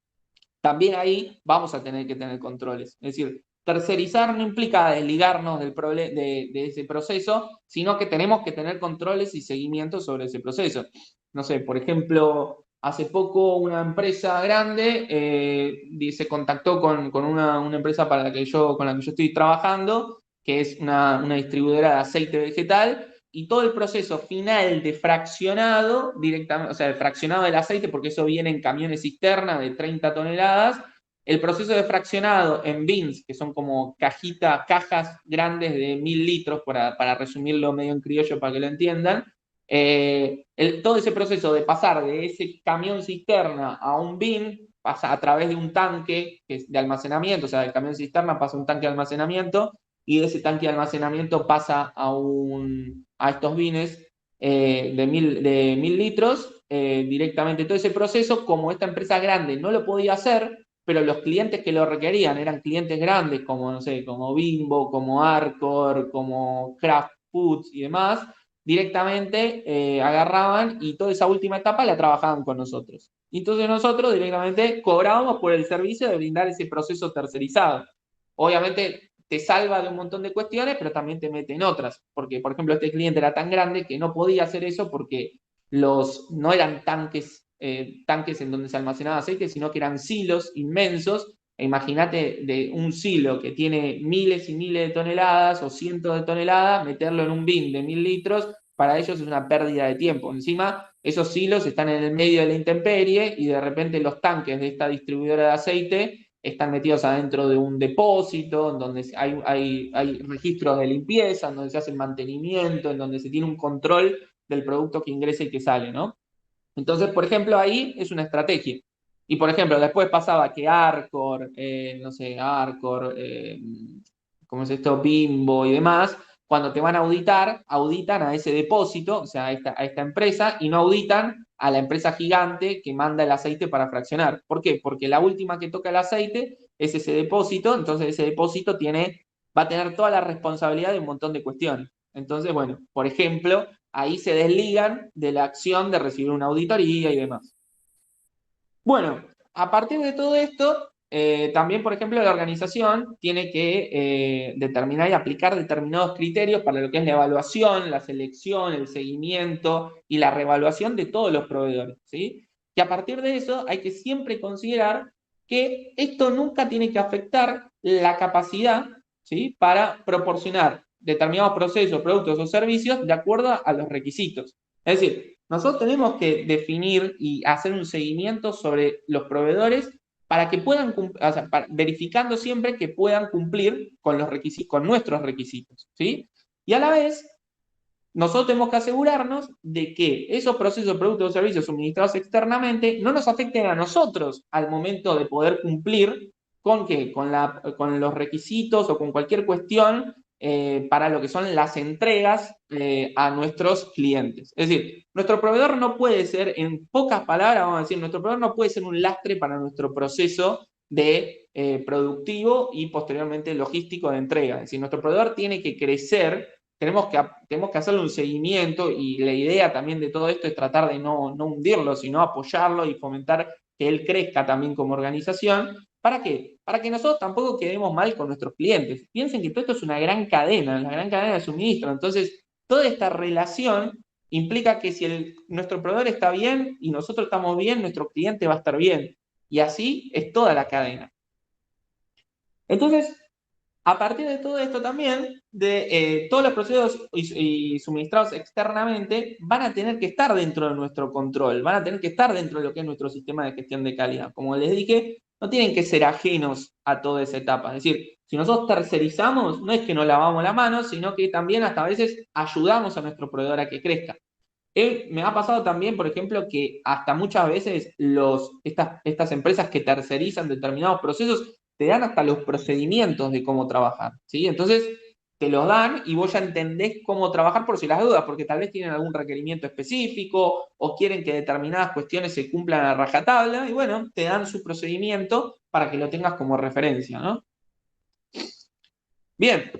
También ahí vamos a tener que tener controles. Es decir, tercerizar no implica desligarnos de ese proceso, sino que tenemos que tener controles y seguimiento sobre ese proceso. No sé, por ejemplo, hace poco una empresa grande se contactó con una empresa con la que yo estoy trabajando, que es una distribuidora de aceite vegetal, y todo el proceso final de fraccionado, directamente, o sea, el fraccionado del aceite, porque eso viene en camiones cisterna de 30 toneladas, El proceso de fraccionado en bins, que son como cajas grandes de 1000 litros, para resumirlo medio en criollo para que lo entiendan, todo ese proceso de pasar de ese camión cisterna a un bin pasa a través de un tanque de almacenamiento, o sea, del camión cisterna pasa a un tanque de almacenamiento y de ese tanque de almacenamiento pasa a estos bines de 1000 litros directamente. Todo ese proceso, como esta empresa grande no lo podía hacer, pero los clientes que lo requerían eran clientes grandes como, no sé, como Bimbo, como Arcor, como Kraft Foods y demás, directamente agarraban y toda esa última etapa la trabajaban con nosotros. Y entonces nosotros directamente cobrábamos por el servicio de brindar ese proceso tercerizado. Obviamente te salva de un montón de cuestiones, pero también te mete en otras, porque por ejemplo este cliente era tan grande que no podía hacer eso porque no eran tanques en donde se almacenaba aceite, sino que eran silos inmensos. Imagínate de un silo que tiene miles y miles de toneladas o cientos de toneladas, meterlo en un bin de 1000 litros, para ellos es una pérdida de tiempo. Encima, esos silos están en el medio de la intemperie y de repente los tanques de esta distribuidora de aceite están metidos adentro de un depósito, en donde hay registros de limpieza, en donde se hace el mantenimiento, en donde se tiene un control del producto que ingresa y que sale, ¿no? Entonces, por ejemplo, ahí es una estrategia. Y, por ejemplo, después pasaba que Arcor, no sé, Arcor, ¿cómo es esto? Bimbo y demás, cuando te van a auditar, auditan a ese depósito, o sea, a esta empresa, y no auditan a la empresa gigante que manda el aceite para fraccionar. ¿Por qué? Porque la última que toca el aceite es ese depósito, entonces ese depósito va a tener toda la responsabilidad de un montón de cuestiones. Entonces, bueno, por ejemplo, ahí se desligan de la acción de recibir una auditoría y demás. Bueno, a partir de todo esto, también, por ejemplo, la organización tiene que determinar y aplicar determinados criterios para lo que es la evaluación, la selección, el seguimiento y la reevaluación de todos los proveedores, ¿sí? Y a partir de eso hay que siempre considerar que esto nunca tiene que afectar la capacidad, ¿sí?, para proporcionar determinados procesos, productos o servicios de acuerdo a los requisitos. Es decir, nosotros tenemos que definir y hacer un seguimiento sobre los proveedores para que puedan, o sea, verificando siempre que puedan cumplir con los requisitos, con nuestros requisitos, ¿sí? Y a la vez, nosotros tenemos que asegurarnos de que esos procesos, productos o servicios suministrados externamente no nos afecten a nosotros al momento de poder cumplir con qué, con los requisitos o con cualquier cuestión para lo que son las entregas a nuestros clientes. Es decir, nuestro proveedor no puede ser, en pocas palabras, vamos a decir, nuestro proveedor no puede ser un lastre para nuestro proceso de productivo y posteriormente logístico de entrega. Es decir, nuestro proveedor tiene que crecer. Tenemos que hacerle un seguimiento y la idea también de todo esto es tratar de no hundirlo, sino apoyarlo y fomentar que él crezca también como organización. ¿Para qué? Para que nosotros tampoco quedemos mal con nuestros clientes. Piensen que todo esto es una gran cadena, la gran cadena de suministro. Entonces, toda esta relación implica que si nuestro proveedor está bien y nosotros estamos bien, nuestro cliente va a estar bien. Y así es toda la cadena. Entonces, a partir de todo esto también, de todos los procesos y suministrados externamente van a tener que estar dentro de nuestro control, van a tener que estar dentro de lo que es nuestro sistema de gestión de calidad. Como les dije, no tienen que ser ajenos a toda esa etapa. Es decir, si nosotros tercerizamos, no es que nos lavamos la mano, sino que también hasta a veces ayudamos a nuestro proveedor a que crezca. Me ha pasado también, por ejemplo, que hasta muchas veces estas empresas que tercerizan determinados procesos te dan hasta los procedimientos de cómo trabajar, ¿sí? Entonces, te los dan y vos ya entendés cómo trabajar por si las dudas, porque tal vez tienen algún requerimiento específico o quieren que determinadas cuestiones se cumplan a rajatabla y bueno, te dan su procedimiento para que lo tengas como referencia, ¿no? Bien,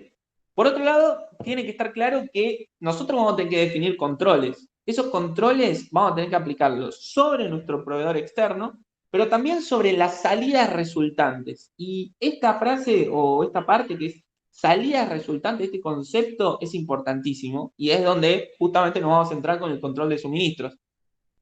por otro lado, tiene que estar claro que nosotros vamos a tener que definir controles. Esos controles vamos a tener que aplicarlos sobre nuestro proveedor externo, pero también sobre las salidas resultantes. Y esta frase o esta parte que es salidas resultantes, este concepto es importantísimo y es donde justamente nos vamos a centrar con el control de suministros.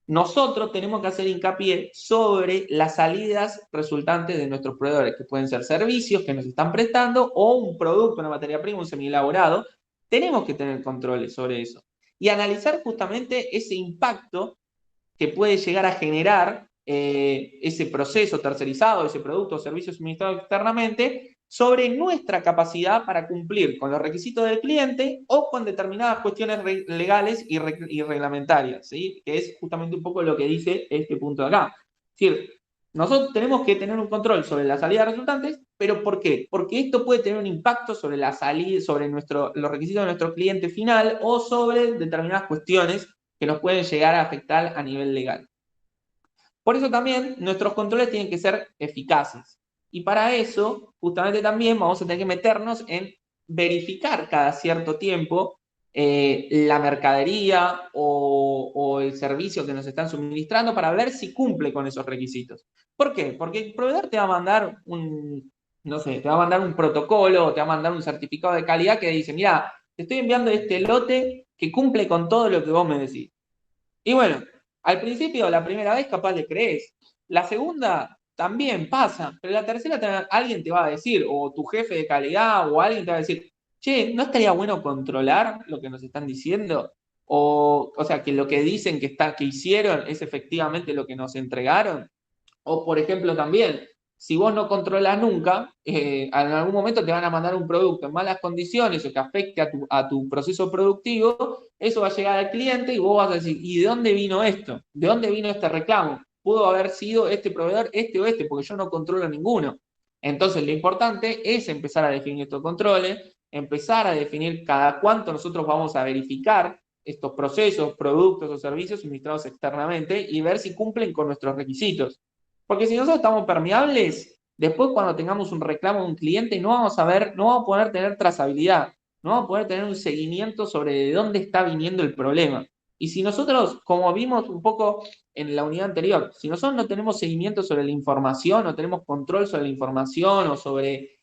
Nosotros tenemos que hacer hincapié sobre las salidas resultantes de nuestros proveedores, que pueden ser servicios que nos están prestando o un producto, una materia prima, un semielaborado. Tenemos que tener controles sobre eso y analizar justamente ese impacto que puede llegar a generar ese proceso tercerizado, ese producto o servicio suministrado externamente, sobre nuestra capacidad para cumplir con los requisitos del cliente o con determinadas cuestiones legales y reglamentarias, ¿sí? Que es justamente un poco lo que dice este punto de acá. Es decir, nosotros tenemos que tener un control sobre la salida de resultantes, pero ¿por qué? Porque esto puede tener un impacto sobre la salida, sobre los requisitos de nuestro cliente final o sobre determinadas cuestiones que nos pueden llegar a afectar a nivel legal. Por eso también nuestros controles tienen que ser eficaces. Y para eso, justamente también vamos a tener que meternos en verificar cada cierto tiempo la mercadería o el servicio que nos están suministrando para ver si cumple con esos requisitos. ¿Por qué? Porque el proveedor te va a mandar no sé, te va a mandar un protocolo, te va a mandar un certificado de calidad que dice, mira, te estoy enviando este lote que cumple con todo lo que vos me decís. Y bueno, al principio, la primera vez capaz le crees. La segunda también pasa, pero la tercera alguien te va a decir, o tu jefe de calidad, o alguien te va a decir, che, ¿no estaría bueno controlar lo que nos están diciendo? O sea, que lo que dicen que hicieron es efectivamente lo que nos entregaron. O, por ejemplo, también, si vos no controlas nunca, en algún momento te van a mandar un producto en malas condiciones o que afecte a tu proceso productivo, eso va a llegar al cliente y vos vas a decir, ¿y de dónde vino esto? ¿De dónde vino este reclamo? Pudo haber sido este proveedor, este o este, porque yo no controlo ninguno. Entonces, lo importante es empezar a definir estos controles, empezar a definir cada cuánto nosotros vamos a verificar estos procesos, productos o servicios suministrados externamente y ver si cumplen con nuestros requisitos. Porque si nosotros estamos permeables, después cuando tengamos un reclamo de un cliente no vamos a poder tener trazabilidad, no vamos a poder tener un seguimiento sobre de dónde está viniendo el problema. Y si nosotros, como vimos un poco en la unidad anterior, si nosotros no tenemos seguimiento sobre la información, no tenemos control sobre la información o sobre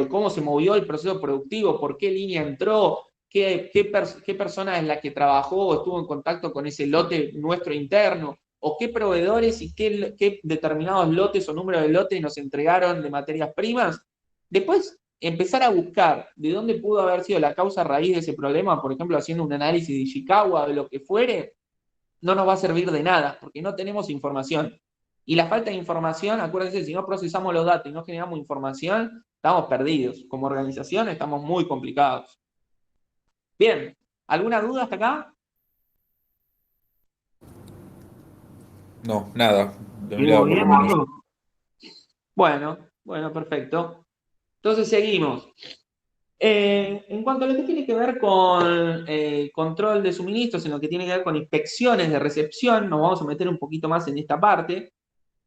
cómo se movió el proceso productivo, por qué línea entró, qué persona es la que trabajó o estuvo en contacto con ese lote nuestro interno, o qué proveedores y qué determinados lotes o número de lotes nos entregaron de materias primas. Después, empezar a buscar de dónde pudo haber sido la causa raíz de ese problema, por ejemplo, haciendo un análisis de Ishikawa o de lo que fuere, no nos va a servir de nada, porque no tenemos información. Y la falta de información, acuérdense, si no procesamos los datos y no generamos información, estamos perdidos. Como organización estamos muy complicados. Bien, ¿alguna duda hasta acá? No, nada. De mi ¿Estuvo lado, por lo bien, menos. Marco? Bueno, perfecto. Entonces seguimos. En cuanto a lo que tiene que ver con control de suministros, en lo que tiene que ver con inspecciones de recepción, nos vamos a meter un poquito más en esta parte.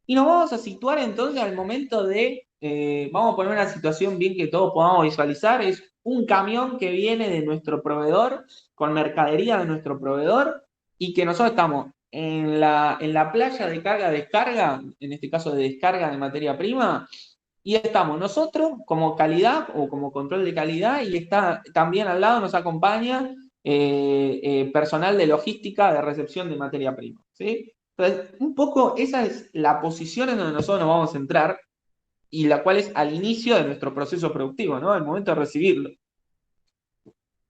Y nos vamos a situar entonces al momento de, vamos a poner una situación bien que todos podamos visualizar, es un camión que viene de nuestro proveedor, con mercadería de nuestro proveedor, y que nosotros estamos en la playa de carga-descarga, en este caso de descarga de materia prima, y estamos nosotros como calidad o como control de calidad, y está también al lado nos acompaña personal de logística de recepción de materia prima, ¿sí? Entonces, un poco esa es la posición en donde nosotros nos vamos a entrar y la cual es al inicio de nuestro proceso productivo, ¿no? Al momento de recibirlo.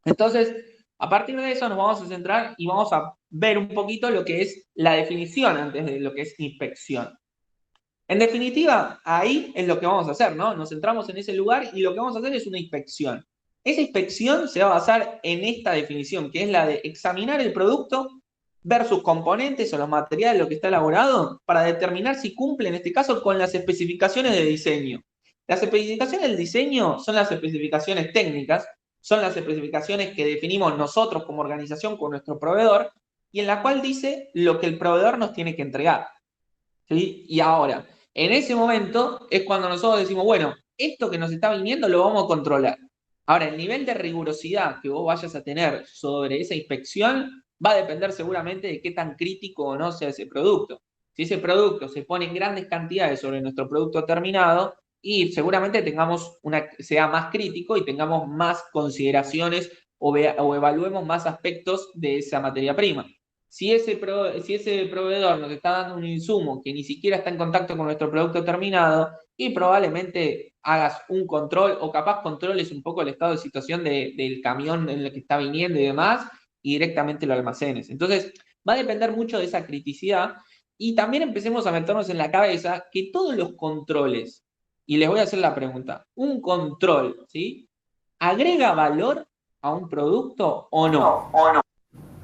Entonces, a partir de eso nos vamos a centrar y vamos a ver un poquito lo que es la definición antes de lo que es inspección. En definitiva, ahí es lo que vamos a hacer, ¿no? Nos centramos en ese lugar y lo que vamos a hacer es una inspección. Esa inspección se va a basar en esta definición, que es la de examinar el producto, ver sus componentes o los materiales, lo que está elaborado, para determinar si cumple, en este caso, con las especificaciones de diseño. Las especificaciones del diseño son las especificaciones técnicas, son las especificaciones que definimos nosotros como organización con nuestro proveedor, y en la cual dice lo que el proveedor nos tiene que entregar. ¿Sí? Y ahora, en ese momento es cuando nosotros decimos, bueno, esto que nos está viniendo lo vamos a controlar. Ahora, el nivel de rigurosidad que vos vayas a tener sobre esa inspección va a depender seguramente de qué tan crítico o no sea ese producto. Si ese producto se pone en grandes cantidades sobre nuestro producto terminado, y seguramente sea más crítico y tengamos más consideraciones o evaluemos más aspectos de esa materia prima. Si ese proveedor nos está dando un insumo que ni siquiera está en contacto con nuestro producto terminado, y probablemente hagas un control o capaz controles un poco el estado de situación del camión en el que está viniendo y demás, y directamente lo almacenes. Entonces, va a depender mucho de esa criticidad y también empecemos a meternos en la cabeza que todos los controles, y les voy a hacer la pregunta, ¿un control, ¿sí? ¿agrega valor a un producto o no?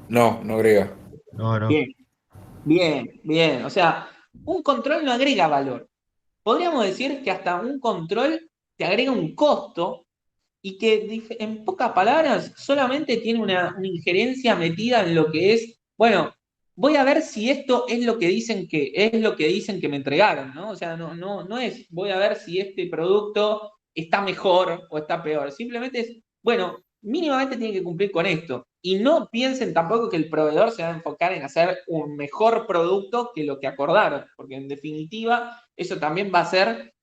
No, no agrega. No, no. Bien, bien, bien. O sea, un control no agrega valor. Podríamos decir que hasta un control te agrega un costo y que en pocas palabras solamente tiene una injerencia metida en lo que es, bueno, voy a ver si esto es lo que dicen que me entregaron, ¿no? O sea, no es voy a ver si este producto está mejor o está peor. Simplemente es, bueno, mínimamente tiene que cumplir con esto. Y no piensen tampoco que el proveedor se va a enfocar en hacer un mejor producto que lo que acordaron, porque en definitiva eso también va a ser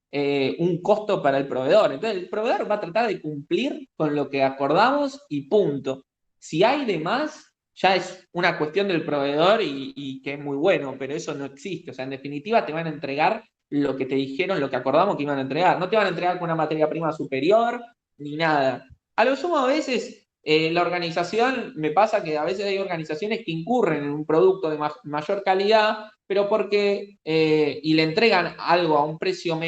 un costo para el proveedor. Entonces, el proveedor va a tratar de cumplir con lo que acordamos y punto. Si hay de más, ya es una cuestión del proveedor y que es muy bueno, pero eso no existe. O sea, en definitiva, te van a entregar lo que te dijeron, lo que acordamos que iban a entregar. No te van a entregar con una materia prima superior ni nada. A lo sumo, a veces la organización, me pasa que a veces hay organizaciones que incurren en un producto de mayor calidad, pero porque, y le entregan algo a un precio,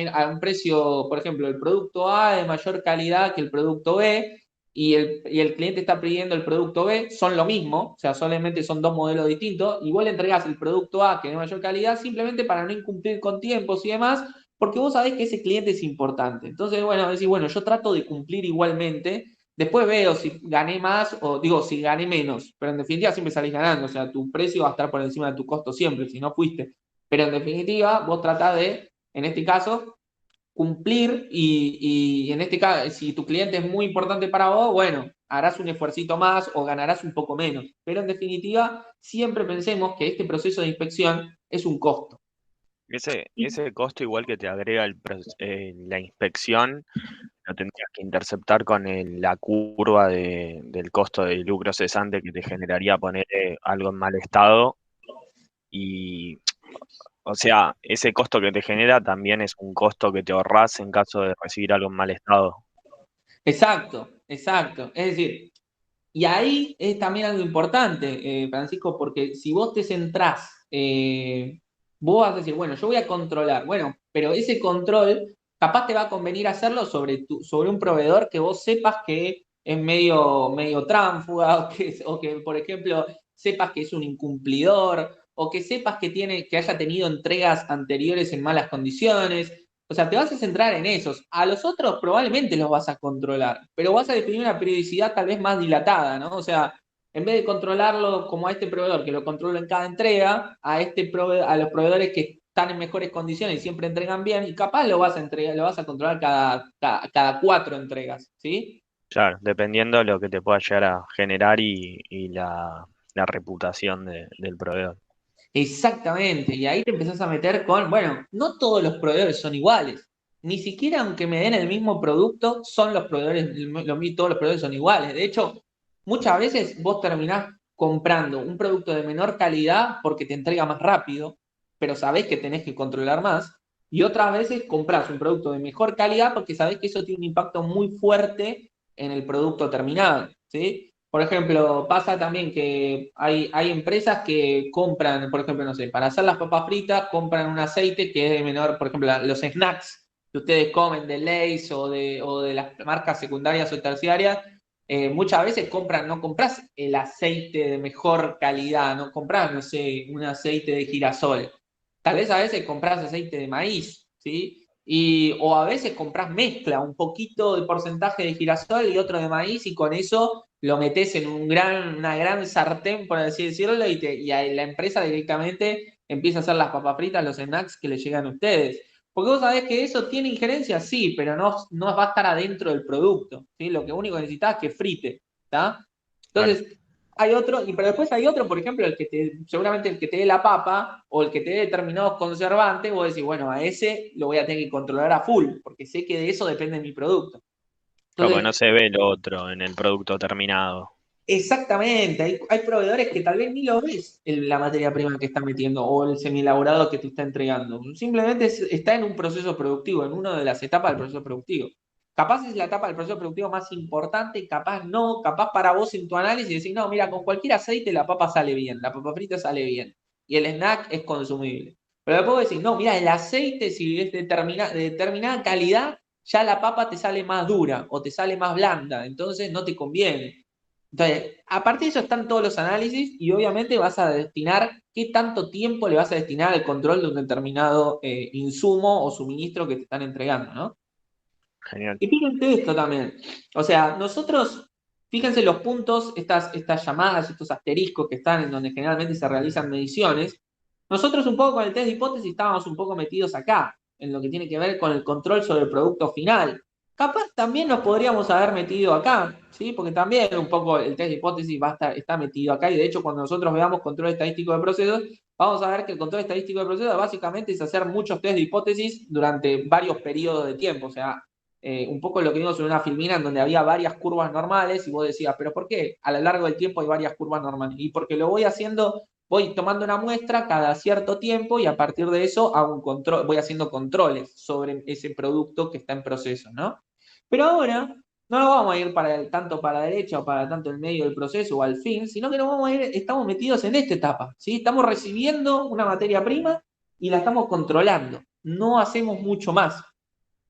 por ejemplo, el producto A de mayor calidad que el producto B, y el cliente está pidiendo el producto B, son lo mismo, o sea, solamente son dos modelos distintos, y vos le entregás el producto A que es de mayor calidad simplemente para no incumplir con tiempos y demás, porque vos sabés que ese cliente es importante. Entonces, bueno, decís, bueno, yo trato de cumplir igualmente. Después veo si gané más o digo si gané menos, pero en definitiva siempre salís ganando, o sea, tu precio va a estar por encima de tu costo siempre, si no fuiste. Pero en definitiva, vos tratás de, en este caso, cumplir y en este caso, si tu cliente es muy importante para vos, bueno, harás un esfuercito más o ganarás un poco menos. Pero en definitiva, siempre pensemos que este proceso de inspección es un costo. Ese costo igual que te agrega la inspección, lo tendrías que interceptar con la curva del costo de lucro cesante que te generaría poner algo en mal estado. Y, o sea, ese costo que te genera también es un costo que te ahorras en caso de recibir algo en mal estado. Exacto, exacto. Es decir, y ahí es también algo importante, Francisco, porque si vos te centrás, vos vas a decir, bueno, yo voy a controlar, bueno, pero ese control capaz te va a convenir hacerlo sobre un proveedor que vos sepas que es medio tránfuga, o que, por ejemplo, sepas que es un incumplidor, o que sepas que haya tenido entregas anteriores en malas condiciones. O sea, te vas a centrar en esos. A los otros probablemente los vas a controlar, pero vas a definir una periodicidad tal vez más dilatada, ¿no? O sea, en vez de controlarlo como a este proveedor que lo controla en cada entrega, a los proveedores que están en mejores condiciones y siempre entregan bien, y capaz lo vas a controlar cada 4 entregas, ¿sí? Claro, dependiendo de lo que te pueda llegar a generar y la reputación del proveedor. Exactamente, y ahí te empezás a meter con, bueno, no todos los proveedores son iguales, ni siquiera aunque me den el mismo producto, son los proveedores, todos los proveedores son iguales. De hecho, muchas veces vos terminás comprando un producto de menor calidad porque te entrega más rápido, pero sabés que tenés que controlar más, y otras veces comprás un producto de mejor calidad porque sabés que eso tiene un impacto muy fuerte en el producto terminado, ¿sí? Por ejemplo, pasa también que hay empresas que compran, por ejemplo, no sé, para hacer las papas fritas, compran un aceite que es de menor, por ejemplo, los snacks que ustedes comen de Lay's o de las marcas secundarias o terciarias, muchas veces no compras el aceite de mejor calidad, no compras, no sé, un aceite de girasol. Tal vez a veces compras aceite de maíz, ¿sí? O a veces compras mezcla, un poquito de porcentaje de girasol y otro de maíz, y con eso lo metes en una gran sartén, por así decirlo, y ahí la empresa directamente empieza a hacer las papas fritas, los snacks que le llegan a ustedes. Porque vos sabés que eso tiene injerencia, sí, pero no va a estar adentro del producto, ¿sí? Lo que único que necesitas es que frite, ¿está? Claro. Entonces, hay otro, pero después hay otro, por ejemplo, seguramente el que te dé la papa o el que te dé determinados conservantes, vos decís, bueno, a ese lo voy a tener que controlar a full, porque sé que de eso depende mi producto. Claro, porque no Entonces, se ve lo otro en el producto terminado. exactamente, hay proveedores que tal vez ni lo ves en la materia prima que está metiendo o el semielaborado que te está entregando. Simplemente está en un proceso productivo, en una de las etapas del proceso productivo. Capaz es la etapa del proceso productivo más importante, capaz no, capaz para vos en tu análisis decís, no, mira, con cualquier aceite la papa sale bien, la papa frita sale bien, y el snack es consumible. Pero después decís, no, mira, el aceite, si es de determinada calidad, ya la papa te sale más dura o te sale más blanda, entonces no te conviene. Entonces, a partir de eso están todos los análisis y obviamente vas a destinar qué tanto tiempo le vas a destinar al control de un determinado insumo o suministro que te están entregando, ¿no? Genial. Y fíjense esto también. O sea, nosotros, fíjense los puntos, estas llamadas, estos asteriscos que están en donde generalmente se realizan mediciones. Nosotros un poco con el test de hipótesis estábamos un poco metidos acá, en lo que tiene que ver con el control sobre el producto final. Capaz también nos podríamos haber metido acá, ¿sí? Porque también un poco el test de hipótesis está metido acá y de hecho cuando nosotros veamos control estadístico de procesos, vamos a ver que el control estadístico de procesos básicamente es hacer muchos test de hipótesis durante varios periodos de tiempo. O sea, un poco lo que vimos en una filmina en donde había varias curvas normales y vos decías, pero ¿por qué? A lo largo del tiempo hay varias curvas normales. Y porque lo voy haciendo, voy tomando una muestra cada cierto tiempo y a partir de eso hago un control, voy haciendo controles sobre ese producto que está en proceso, ¿no? Pero ahora no nos vamos a ir tanto para la derecha o para tanto el medio del proceso o al fin, sino que nos vamos a ir, estamos metidos en esta etapa, ¿sí? Estamos recibiendo una materia prima y la estamos controlando. No hacemos mucho más.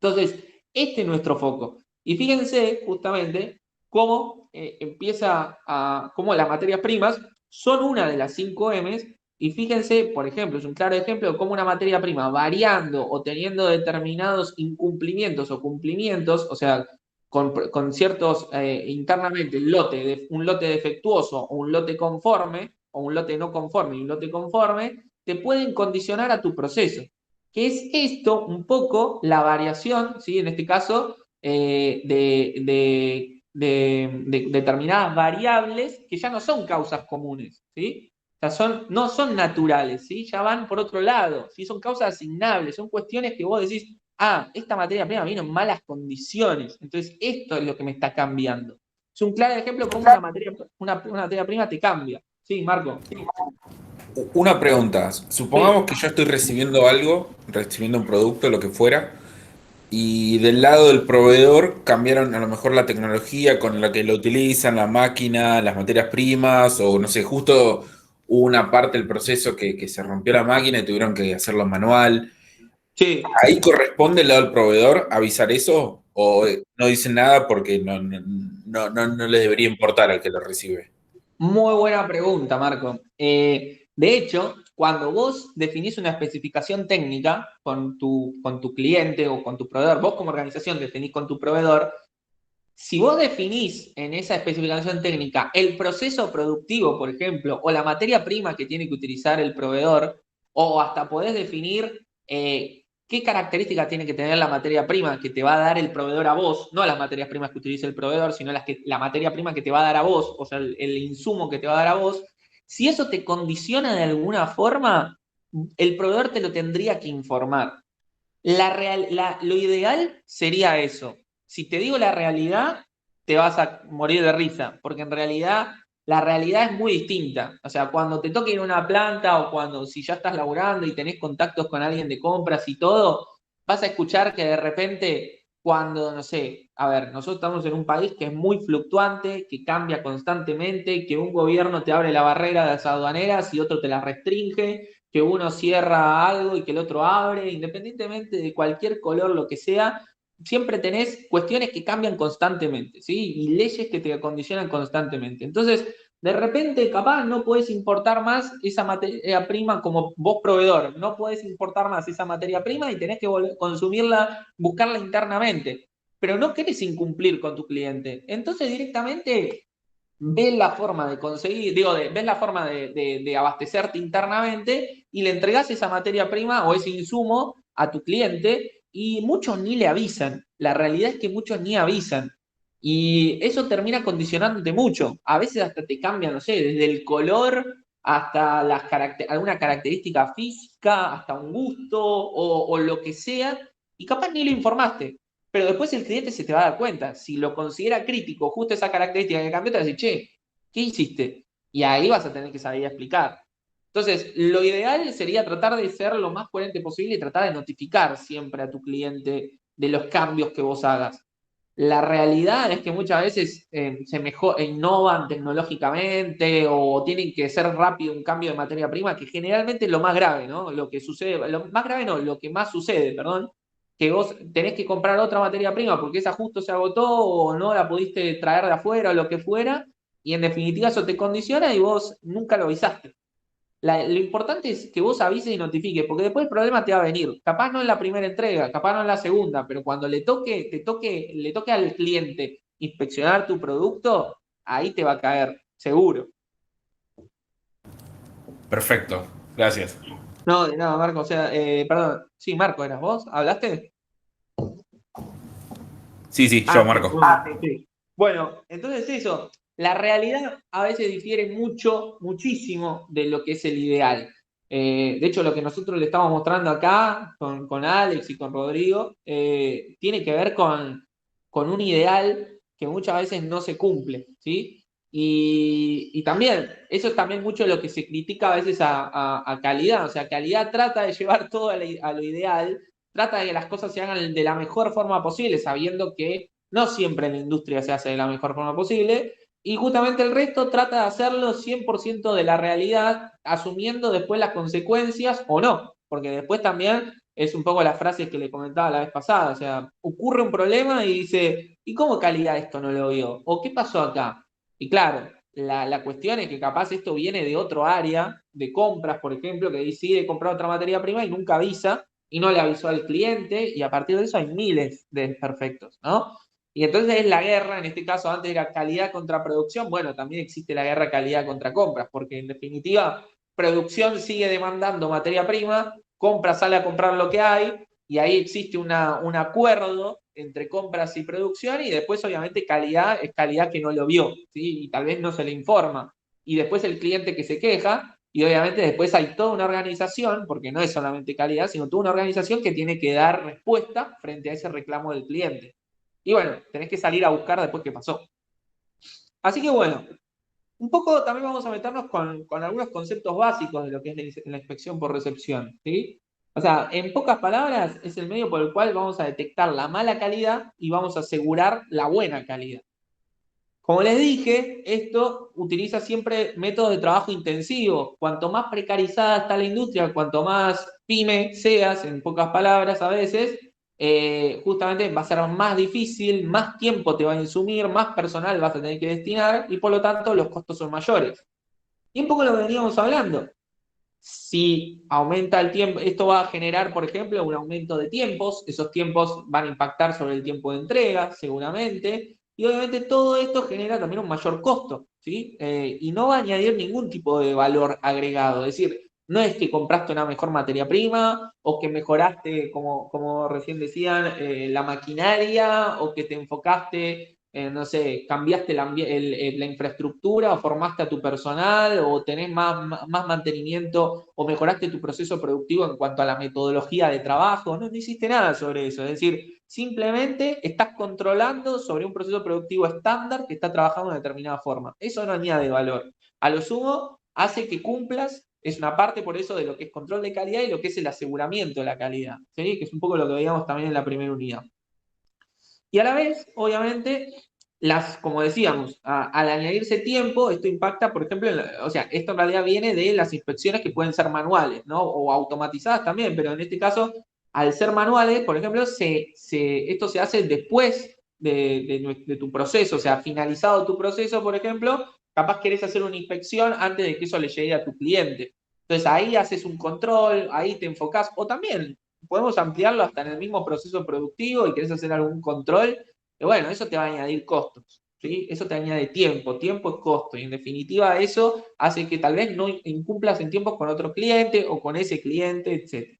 Entonces, este es nuestro foco. Y fíjense justamente cómo cómo las materias primas son una de las 5 M's. Y fíjense, por ejemplo, es un claro ejemplo de cómo una materia prima variando o teniendo determinados incumplimientos o cumplimientos, o sea, con ciertos internamente un lote defectuoso o un lote conforme, o un lote no conforme y un lote conforme, te pueden condicionar a tu proceso. Que es esto un poco la variación, ¿sí? En este caso, de determinadas variables que ya no son causas comunes, ¿sí? O sea, no son naturales, ¿sí? Ya van por otro lado, ¿sí? Son causas asignables, son cuestiones que vos decís, esta materia prima vino en malas condiciones, entonces esto es lo que me está cambiando. Es un claro ejemplo de cómo una materia prima te cambia. Sí, Marco. Una pregunta. Supongamos que yo estoy recibiendo algo, recibiendo un producto, lo que fuera, y del lado del proveedor cambiaron a lo mejor la tecnología con la que lo utilizan, la máquina, las materias primas, o no sé, justo hubo una parte del proceso que se rompió la máquina y tuvieron que hacerlo manual. Sí. ¿Ahí corresponde el lado del proveedor avisar eso? ¿O no dicen nada porque no le debería importar al que lo recibe? Muy buena pregunta, Marco. De hecho, cuando vos definís una especificación técnica con tu cliente o con tu proveedor, vos como organización definís con tu proveedor, si vos definís en esa especificación técnica el proceso productivo, por ejemplo, o la materia prima que tiene que utilizar el proveedor, o hasta podés definir qué características tiene que tener la materia prima que te va a dar el proveedor a vos, no las materias primas que utiliza el proveedor, sino la materia prima que te va a dar a vos, o sea, el insumo que te va a dar a vos. Si eso te condiciona de alguna forma, el proveedor te lo tendría que informar. Lo ideal sería eso. Si te digo la realidad, te vas a morir de risa, porque en realidad la realidad es muy distinta. O sea, cuando te toque ir a una planta o si ya estás laburando y tenés contactos con alguien de compras y todo, vas a escuchar que de repente cuando, no sé, a ver, nosotros estamos en un país que es muy fluctuante, que cambia constantemente, que un gobierno te abre la barrera de las aduaneras y otro te la restringe, que uno cierra algo y que el otro abre, independientemente de cualquier color, lo que sea, siempre tenés cuestiones que cambian constantemente, ¿sí? Y leyes que te acondicionan constantemente. Entonces, de repente, capaz no podés importar más esa materia prima como vos proveedor, no podés importar más esa materia prima y tenés que consumirla, buscarla internamente, pero no querés incumplir con tu cliente. Entonces, directamente ves la forma de conseguir, ves la forma de abastecerte internamente y le entregás esa materia prima o ese insumo a tu cliente y muchos ni le avisan. La realidad es que muchos ni avisan. Y eso termina condicionándote mucho. A veces hasta te cambia, no sé, desde el color hasta alguna característica física, hasta un gusto o lo que sea, y capaz ni lo informaste. Pero después el cliente se te va a dar cuenta. Si lo considera crítico, justo esa característica que cambió, te va a decir, che, ¿qué hiciste? Y ahí vas a tener que salir a explicar. Entonces, lo ideal sería tratar de ser lo más coherente posible y tratar de notificar siempre a tu cliente de los cambios que vos hagas. La realidad es que muchas veces innovan tecnológicamente o tienen que ser rápido un cambio de materia prima, que generalmente es lo más grave, ¿no? Lo que sucede, lo más grave no, lo que más sucede, perdón, que vos tenés que comprar otra materia prima porque esa justo se agotó o no la pudiste traer de afuera o lo que fuera, y en definitiva eso te condiciona y vos nunca lo avisaste. Lo importante es que vos avises y notifiques, porque después el problema te va a venir. Capaz no en la primera entrega, capaz no en la segunda, pero cuando le toque al cliente inspeccionar tu producto, ahí te va a caer, seguro. Perfecto, gracias. No, de nada, Marco, o sea, perdón, sí, Marco, ¿eras vos? ¿Hablaste? Sí, yo, Marco. Sí. Bueno, entonces eso, la realidad a veces difiere muchísimo de lo que es el ideal. De hecho, lo que nosotros le estamos mostrando acá con Alex y con Rodrigo tiene que ver con un ideal que muchas veces no se cumple, ¿sí? Y también, eso es también mucho lo que se critica a veces a calidad. O sea, calidad trata de llevar todo a lo ideal, trata de que las cosas se hagan de la mejor forma posible, sabiendo que no siempre en la industria se hace de la mejor forma posible, y justamente el resto trata de hacerlo 100% de la realidad, asumiendo después las consecuencias o no, porque después también es un poco la frase que le comentaba la vez pasada, o sea, ocurre un problema y dice, ¿y cómo calidad esto no lo vio? ¿O qué pasó acá? Y claro, la cuestión es que capaz esto viene de otro área, de compras, por ejemplo, que decide comprar otra materia prima y nunca avisa, y no le avisó al cliente, y a partir de eso hay miles de desperfectos, ¿no? Y entonces es la guerra, en este caso antes era calidad contra producción, bueno, también existe la guerra calidad contra compras, porque en definitiva producción sigue demandando materia prima, compras sale a comprar lo que hay, y ahí existe un acuerdo entre compras y producción, y después obviamente calidad es calidad que no lo vio, ¿sí? Y tal vez no se le informa. Y después el cliente que se queja, y obviamente después hay toda una organización, porque no es solamente calidad, sino toda una organización que tiene que dar respuesta frente a ese reclamo del cliente. Y bueno, tenés que salir a buscar después qué pasó. Así que bueno, un poco también vamos a meternos con algunos conceptos básicos de lo que es la inspección por recepción, ¿sí? O sea, en pocas palabras, es el medio por el cual vamos a detectar la mala calidad y vamos a asegurar la buena calidad. Como les dije, esto utiliza siempre métodos de trabajo intensivos. Cuanto más precarizada está la industria, cuanto más pyme seas, en pocas palabras a veces, justamente va a ser más difícil, más tiempo te va a insumir, más personal vas a tener que destinar y por lo tanto los costos son mayores. Y un poco lo que veníamos hablando. Si aumenta el tiempo, esto va a generar, por ejemplo, un aumento de tiempos, esos tiempos van a impactar sobre el tiempo de entrega, seguramente, y obviamente todo esto genera también un mayor costo, ¿sí? Y no va a añadir ningún tipo de valor agregado, es decir, no es que compraste una mejor materia prima o que mejoraste, como recién decían, la maquinaria o que te enfocaste no sé, cambiaste la infraestructura o formaste a tu personal o tenés más mantenimiento o mejoraste tu proceso productivo en cuanto a la metodología de trabajo, no hiciste nada sobre eso, es decir, simplemente estás controlando sobre un proceso productivo estándar que está trabajando de determinada forma. Eso no añade valor. A lo sumo, hace que cumplas, es una parte por eso de lo que es control de calidad y lo que es el aseguramiento de la calidad, ¿sí? Que es un poco lo que veíamos también en la primera unidad. Y a la vez, obviamente, como decíamos, al añadirse tiempo, esto impacta, por ejemplo, o sea, esto en realidad viene de las inspecciones que pueden ser manuales, ¿no? O automatizadas también, pero en este caso, al ser manuales, por ejemplo, esto se hace después de tu proceso, o sea, finalizado tu proceso, por ejemplo, capaz querés hacer una inspección antes de que eso le llegue a tu cliente. Entonces ahí haces un control, ahí te enfocás, o también podemos ampliarlo hasta en el mismo proceso productivo y querés hacer algún control, y bueno, eso te va a añadir costos, ¿sí? Eso te añade tiempo es costo, y en definitiva eso hace que tal vez no incumplas en tiempos con otro cliente o con ese cliente, etc.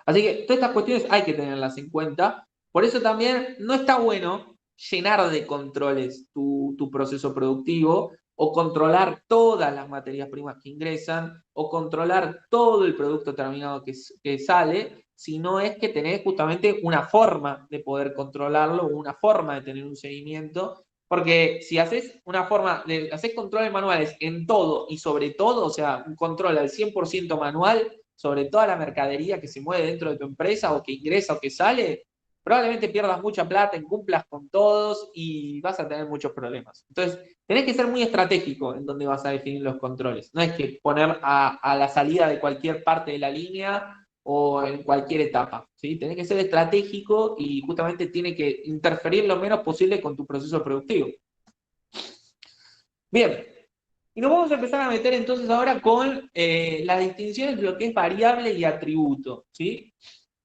Así que todas estas cuestiones hay que tenerlas en cuenta, por eso también no está bueno llenar de controles tu proceso productivo, o controlar todas las materias primas que ingresan, o controlar todo el producto terminado que sale, sino es que tenés justamente una forma de poder controlarlo, una forma de tener un seguimiento, porque si haces haces controles manuales en todo y sobre todo, o sea, un control al 100% manual sobre toda la mercadería que se mueve dentro de tu empresa o que ingresa o que sale, probablemente pierdas mucha plata, incumplas con todos y vas a tener muchos problemas. Entonces, tenés que ser muy estratégico en dónde vas a definir los controles. No es que poner a la salida de cualquier parte de la línea o en cualquier etapa, ¿sí? Tenés que ser estratégico y justamente tiene que interferir lo menos posible con tu proceso productivo. Bien, y nos vamos a empezar a meter entonces ahora con la distinción entre lo que es variable y atributo, ¿sí?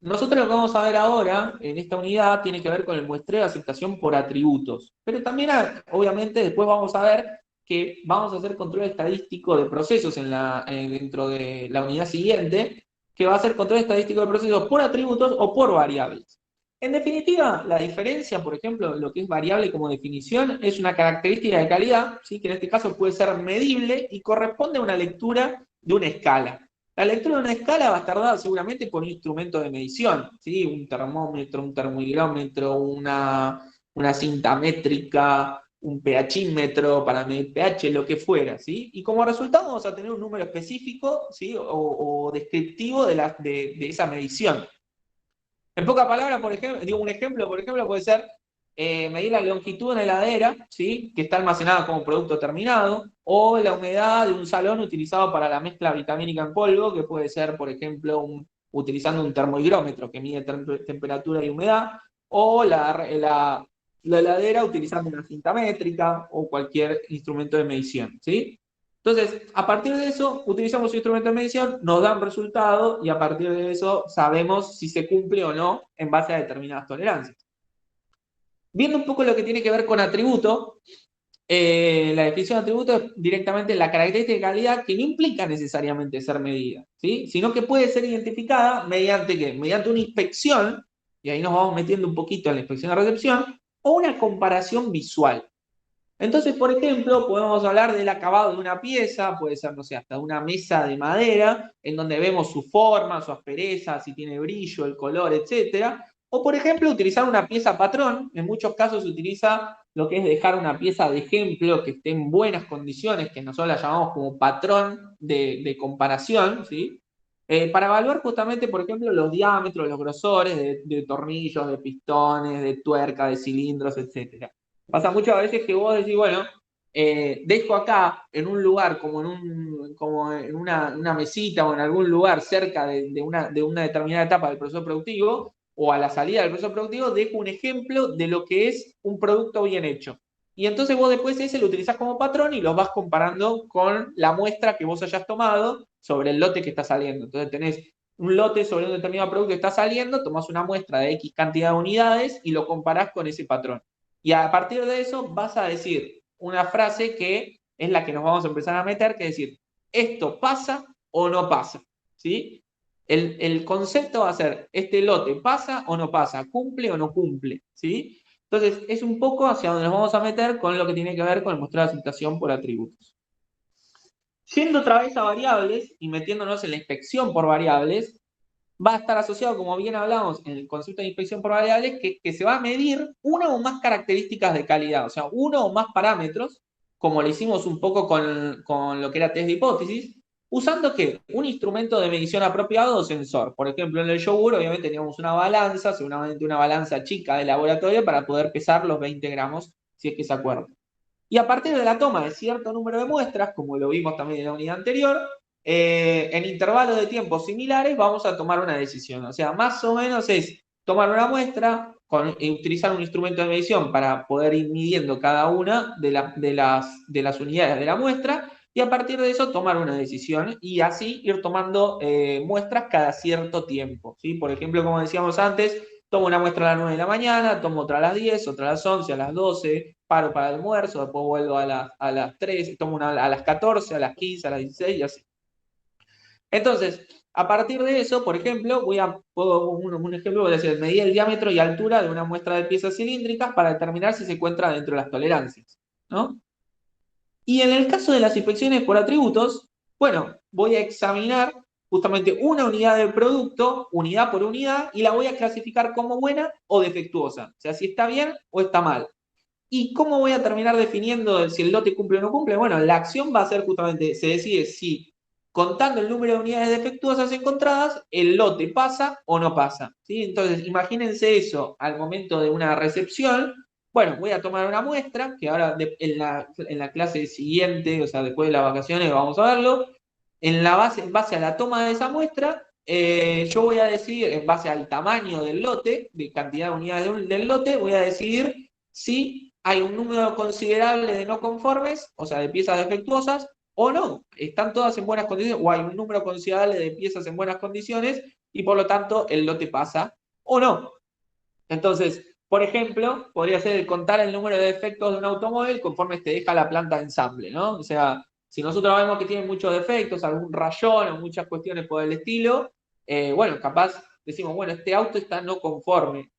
Nosotros lo que vamos a ver ahora en esta unidad tiene que ver con el muestreo de aceptación por atributos, pero también obviamente después vamos a ver que vamos a hacer control estadístico de procesos dentro de la unidad siguiente, que va a ser control estadístico de procesos por atributos o por variables. En definitiva, la diferencia, por ejemplo, lo que es variable como definición, es una característica de calidad, ¿sí? Que en este caso puede ser medible y corresponde a una lectura de una escala. La lectura de una escala va a estar dada seguramente por un instrumento de medición, ¿sí? Un termómetro, un termohigrómetro, una cinta métrica, un pHímetro para medir pH, lo que fuera, ¿sí? Y como resultado vamos a tener un número específico, ¿sí? o descriptivo de esa medición. En pocas palabras, por ejemplo, un ejemplo, por ejemplo, puede ser medir la longitud de una heladera, ¿sí? Que está almacenada como producto terminado, o la humedad de un salón utilizado para la mezcla vitamínica en polvo, que puede ser, por ejemplo, utilizando un termohigrómetro que mide temperatura y humedad, o la heladera utilizando una cinta métrica o cualquier instrumento de medición, ¿sí? Entonces, a partir de eso, utilizamos un instrumento de medición, nos da un resultado y a partir de eso sabemos si se cumple o no en base a determinadas tolerancias. Viendo un poco lo que tiene que ver con atributo, la definición de atributo es directamente la característica de calidad que no implica necesariamente ser medida, ¿sí? Sino que puede ser identificada mediante ¿qué? Mediante una inspección, y ahí nos vamos metiendo un poquito en la inspección de recepción, o una comparación visual. Entonces, por ejemplo, podemos hablar del acabado de una pieza, puede ser, no sé, hasta una mesa de madera, en donde vemos su forma, su aspereza, si tiene brillo, el color, etc. O, por ejemplo, utilizar una pieza patrón. En muchos casos se utiliza lo que es dejar una pieza de ejemplo que esté en buenas condiciones, que nosotros la llamamos como patrón de comparación, ¿sí? Para evaluar justamente, por ejemplo, los diámetros, los grosores de tornillos, de pistones, de tuerca, de cilindros, etc. Pasa muchas veces que vos decís, bueno, dejo acá en un lugar como en una mesita o en algún lugar cerca de una determinada etapa del proceso productivo o a la salida del proceso productivo, dejo un ejemplo de lo que es un producto bien hecho. Y entonces vos después ese lo utilizás como patrón y lo vas comparando con la muestra que vos hayas tomado sobre el lote que está saliendo. Entonces tenés un lote sobre un determinado producto que está saliendo, tomás una muestra de X cantidad de unidades y lo comparás con ese patrón. Y a partir de eso vas a decir una frase que es la que nos vamos a empezar a meter, que es decir, ¿esto pasa o no pasa? ¿Sí? El concepto va a ser, ¿este lote pasa o no pasa? ¿Cumple o no cumple? ¿Sí? Entonces, es un poco hacia donde nos vamos a meter con lo que tiene que ver con el muestreo de aceptación por atributos. Yendo otra vez a variables y metiéndonos en la inspección por variables, va a estar asociado, como bien hablamos en el concepto de inspección por variables, que se va a medir una o más características de calidad, o sea, uno o más parámetros, como lo hicimos un poco con lo que era test de hipótesis, usando ¿qué? Un instrumento de medición apropiado o sensor. Por ejemplo, en el yogur, obviamente teníamos una balanza, seguramente una balanza chica de laboratorio para poder pesar los 20 gramos, si es que se acuerdan. Y a partir de la toma de cierto número de muestras, como lo vimos también en la unidad anterior, en intervalos de tiempo similares vamos a tomar una decisión. O sea, más o menos es tomar una muestra, utilizar un instrumento de medición para poder ir midiendo cada una de las unidades de la muestra y a partir de eso tomar una decisión y así ir tomando muestras cada cierto tiempo, ¿sí? Por ejemplo, como decíamos antes, tomo una muestra a las 9 de la mañana, tomo otra a las 10, otra a las 11, a las 12, paro para el almuerzo, después vuelvo a las 3, tomo una a las 14, a las 15, a las 16 y así. Entonces, a partir de eso, por ejemplo, un ejemplo, voy a decir, medir el diámetro y altura de una muestra de piezas cilíndricas para determinar si se encuentra dentro de las tolerancias, ¿no? Y en el caso de las inspecciones por atributos, bueno, voy a examinar justamente una unidad del producto, unidad por unidad, y la voy a clasificar como buena o defectuosa, o sea, si está bien o está mal. ¿Y cómo si el lote cumple o no cumple? Bueno, la acción va a ser justamente, se decide si contando el número de unidades defectuosas encontradas, el lote pasa o no pasa, ¿sí? Entonces, imagínense eso al momento de una recepción. Bueno, voy a tomar una muestra, que ahora en la clase siguiente, o sea, después de las vacaciones, vamos a verlo. En base a la toma de esa muestra, yo voy a decidir, en base al tamaño del lote, de cantidad de unidades del lote, voy a decidir si hay un número considerable de no conformes, o sea, de piezas defectuosas, o no. Están todas en buenas condiciones, o hay un número considerable de piezas en buenas condiciones, y por lo tanto el lote pasa, o no. Entonces, por ejemplo, podría ser el contar el número de defectos de un automóvil conforme te deja la planta de ensamble, ¿no? O sea, si nosotros vemos que tiene muchos defectos, algún rayón o muchas cuestiones por el estilo, bueno, capaz decimos, bueno, este auto está no conforme,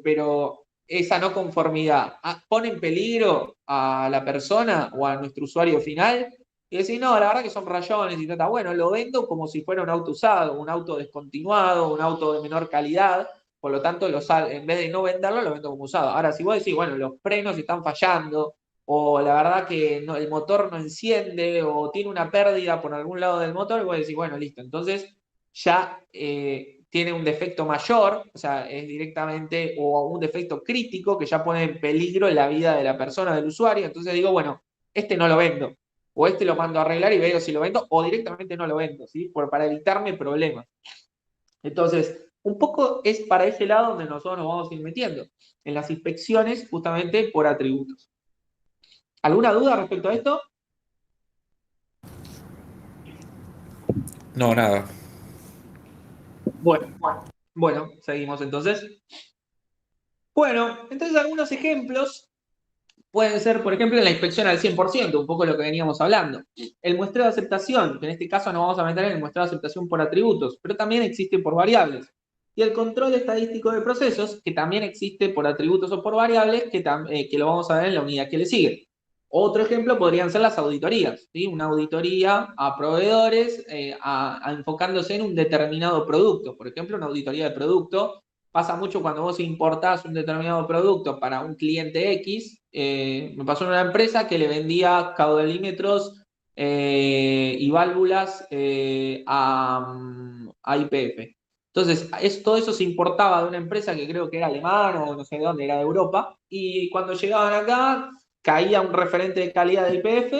pero esa no conformidad pone en peligro a la persona o a nuestro usuario final. Y decir, no, la verdad que son rayones y tal. Bueno, lo vendo como si fuera un auto usado, un auto descontinuado, un auto de menor calidad. Por lo tanto, en vez de no venderlo, lo vendo como usado. Ahora, si vos decís, bueno, los frenos están fallando, o la verdad que el motor no enciende, o tiene una pérdida por algún lado del motor, vos decís, bueno, listo. Entonces, ya tiene un defecto mayor, o sea, es directamente, o un defecto crítico que ya pone en peligro la vida de la persona, del usuario. Entonces digo, bueno, este no lo vendo. O este lo mando a arreglar y veo si lo vendo, o directamente no lo vendo, ¿sí? Para evitarme problemas. Entonces, un poco es para ese lado donde nosotros nos vamos a ir metiendo, en las inspecciones justamente por atributos. ¿Alguna duda respecto a esto? No, nada. Bueno, seguimos entonces. Bueno, entonces algunos ejemplos pueden ser, por ejemplo, en la inspección al 100%, un poco lo que veníamos hablando. El muestreo de aceptación, que en este caso nos vamos a meter en el muestreo de aceptación por atributos, pero también existe por variables. Y el control estadístico de procesos, que también existe por atributos o por variables, que lo vamos a ver en la unidad que le sigue. Otro ejemplo podrían ser las auditorías, ¿sí? Una auditoría a proveedores enfocándose en un determinado producto. Por ejemplo, una auditoría de producto. Pasa mucho cuando vos importás un determinado producto para un cliente X. Me pasó en una empresa que le vendía caudalímetros y válvulas a YPF. Entonces, todo eso se importaba de una empresa que creo que era alemana o no sé de dónde, era de Europa, y cuando llegaban acá caía un referente de calidad de YPF,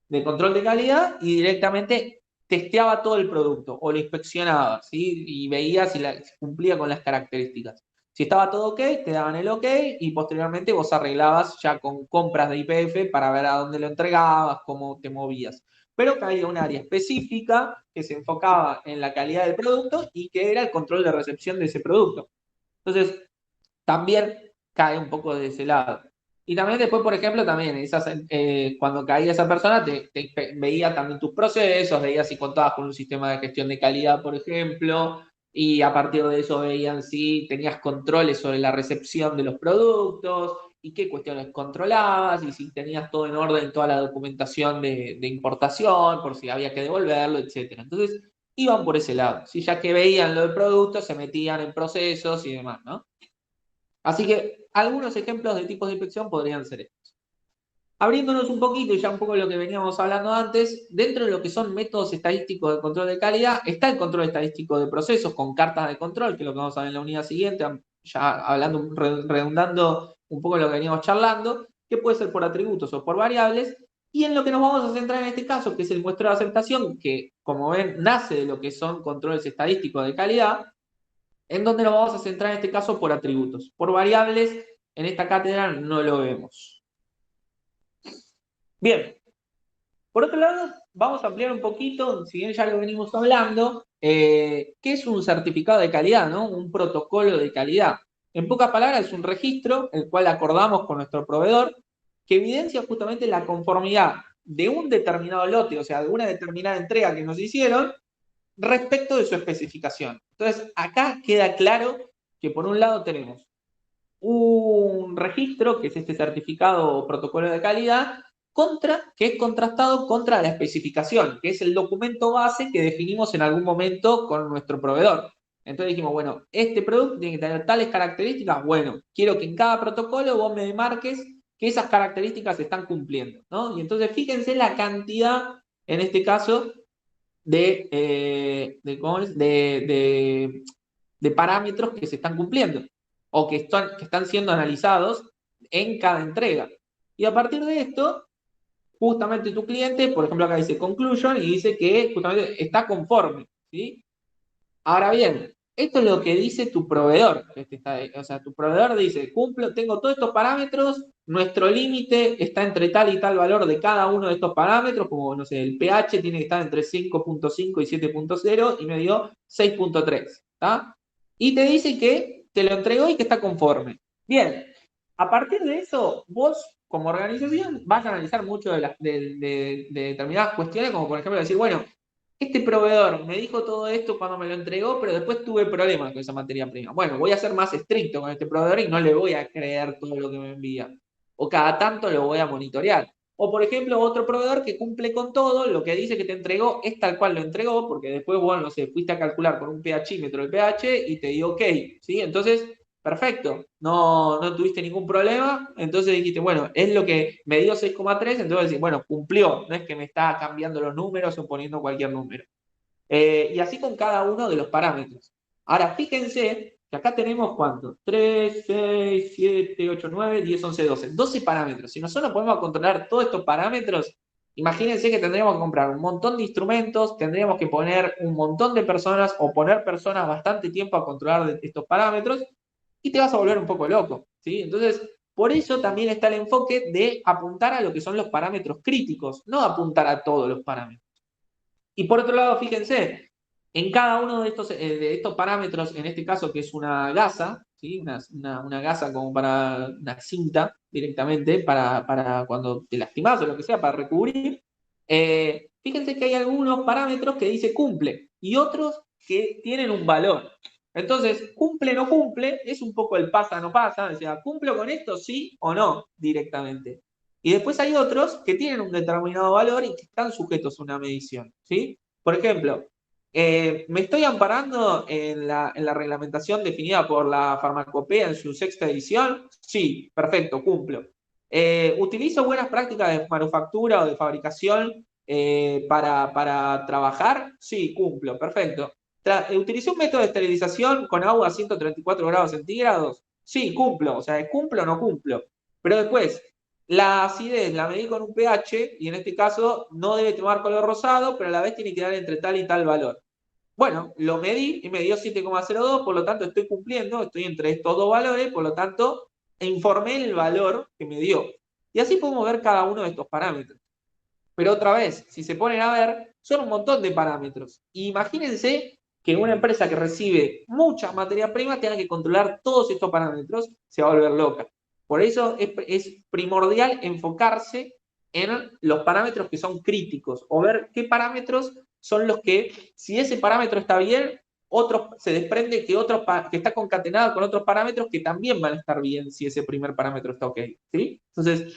de control de calidad, y directamente testeaba todo el producto o lo inspeccionaba, ¿sí? Y veía si cumplía con las características. Si estaba todo ok, te daban el ok y posteriormente vos arreglabas ya con compras de YPF para ver a dónde lo entregabas, cómo te movías. Pero caía un área específica que se enfocaba en la calidad del producto y que era el control de recepción de ese producto. Entonces, también cae un poco de ese lado. Y también después, por ejemplo, también cuando caía esa persona, veía también tus procesos, veía si contabas con un sistema de gestión de calidad, por ejemplo, y a partir de eso veían si tenías controles sobre la recepción de los productos y qué cuestiones controlabas y si tenías todo en orden, toda la documentación de importación, por si había que devolverlo, etc. Entonces, iban por ese lado. Si ya que veían lo del producto, se metían en procesos y demás, ¿no? Así que algunos ejemplos de tipos de inspección podrían ser estos. Abriéndonos un poquito, y ya un poco de lo que veníamos hablando antes, dentro de lo que son métodos estadísticos de control de calidad, está el control estadístico de procesos con cartas de control, que es lo que vamos a ver en la unidad siguiente, ya redundando un poco lo que veníamos charlando, que puede ser por atributos o por variables, y en lo que nos vamos a centrar en este caso, que es el muestreo de aceptación, que como ven nace de lo que son controles estadísticos de calidad, en donde nos vamos a centrar en este caso por atributos. Por variables, en esta cátedra no lo vemos. Bien. Por otro lado, vamos a ampliar un poquito, si bien ya lo venimos hablando, ¿qué es un certificado de calidad, ¿no? Un protocolo de calidad. En pocas palabras, es un registro, el cual acordamos con nuestro proveedor, que evidencia justamente la conformidad de un determinado lote, o sea, de una determinada entrega que nos hicieron, respecto de su especificación. Entonces, acá queda claro que por un lado tenemos un registro, que es este certificado o protocolo de calidad, que es contrastado contra la especificación, que es el documento base que definimos en algún momento con nuestro proveedor. Entonces dijimos, bueno, este producto tiene que tener tales características, bueno, quiero que en cada protocolo vos me marques que esas características se están cumpliendo, ¿no? Y entonces fíjense la cantidad, en este caso, de parámetros que se están cumpliendo o que están siendo analizados en cada entrega. Y a partir de esto, justamente tu cliente, por ejemplo, acá dice conclusion y dice que justamente está conforme, ¿sí? Ahora bien, esto es lo que dice tu proveedor. O sea, tu proveedor dice, tengo todos estos parámetros, nuestro límite está entre tal y tal valor de cada uno de estos parámetros, como, no sé, el pH tiene que estar entre 5.5 y 7.0 y me dio 6.3, ¿está? Y te dice que te lo entregó y que está conforme. Bien, a partir de eso, vos como organización vas a analizar mucho de determinadas cuestiones, como por ejemplo decir, bueno, este proveedor me dijo todo esto cuando me lo entregó, pero después tuve problemas con esa materia prima. Bueno, voy a ser más estricto con este proveedor y no le voy a creer todo lo que me envía. O cada tanto lo voy a monitorear. O, por ejemplo, otro proveedor que cumple con todo, lo que dice que te entregó es tal cual lo entregó, porque después, bueno, no sé, fuiste a calcular con un pHímetro el pH y te dio ok, ¿sí? Entonces, perfecto, no tuviste ningún problema, entonces dijiste, bueno, es lo que me dio 6,3, entonces decís, bueno, cumplió, no es que me está cambiando los números o poniendo cualquier número. Y así con cada uno de los parámetros. Ahora, fíjense que acá tenemos ¿cuántos? 3, 6, 7, 8, 9, 10, 11, 12. 12 parámetros. Si nosotros podemos controlar todos estos parámetros, imagínense que tendríamos que comprar un montón de instrumentos, tendríamos que poner un montón de personas o poner personas bastante tiempo a controlar estos parámetros y te vas a volver un poco loco, ¿sí? Entonces, por eso también está el enfoque de apuntar a lo que son los parámetros críticos, no apuntar a todos los parámetros. Y por otro lado, fíjense, en cada uno de estos parámetros, en este caso que es una gasa, ¿sí? Una gasa como para una cinta directamente, para cuando te lastimás o lo que sea, para recubrir, fíjense que hay algunos parámetros que dice cumple y otros que tienen un valor. Entonces, cumple o no cumple, es un poco el pasa o no pasa, o sea, ¿cumplo con esto sí o no directamente? Y después hay otros que tienen un determinado valor y que están sujetos a una medición, ¿sí? Por ejemplo, me estoy amparando en la reglamentación definida por la Farmacopea en su 6ª edición. Sí, perfecto, cumplo. ¿Utilizo buenas prácticas de manufactura o de fabricación para trabajar? Sí, cumplo, perfecto. ¿Utilicé un método de esterilización con agua a 134 grados centígrados? Sí, cumplo. O sea, ¿cumplo o no cumplo? Pero después, la acidez la medí con un pH y en este caso no debe tomar color rosado, pero a la vez tiene que dar entre tal y tal valor. Bueno, lo medí y me dio 7,02, por lo tanto estoy cumpliendo, estoy entre estos dos valores, por lo tanto informé el valor que me dio. Y así podemos ver cada uno de estos parámetros. Pero otra vez, si se ponen a ver, son un montón de parámetros. Imagínense que una empresa que recibe mucha materia prima tenga que controlar todos estos parámetros, se va a volver loca. Por eso es primordial enfocarse en los parámetros que son críticos o ver qué parámetros son los que, si ese parámetro está bien, se desprende que está concatenado con otros parámetros que también van a estar bien si ese primer parámetro está ok. ¿Sí? Entonces,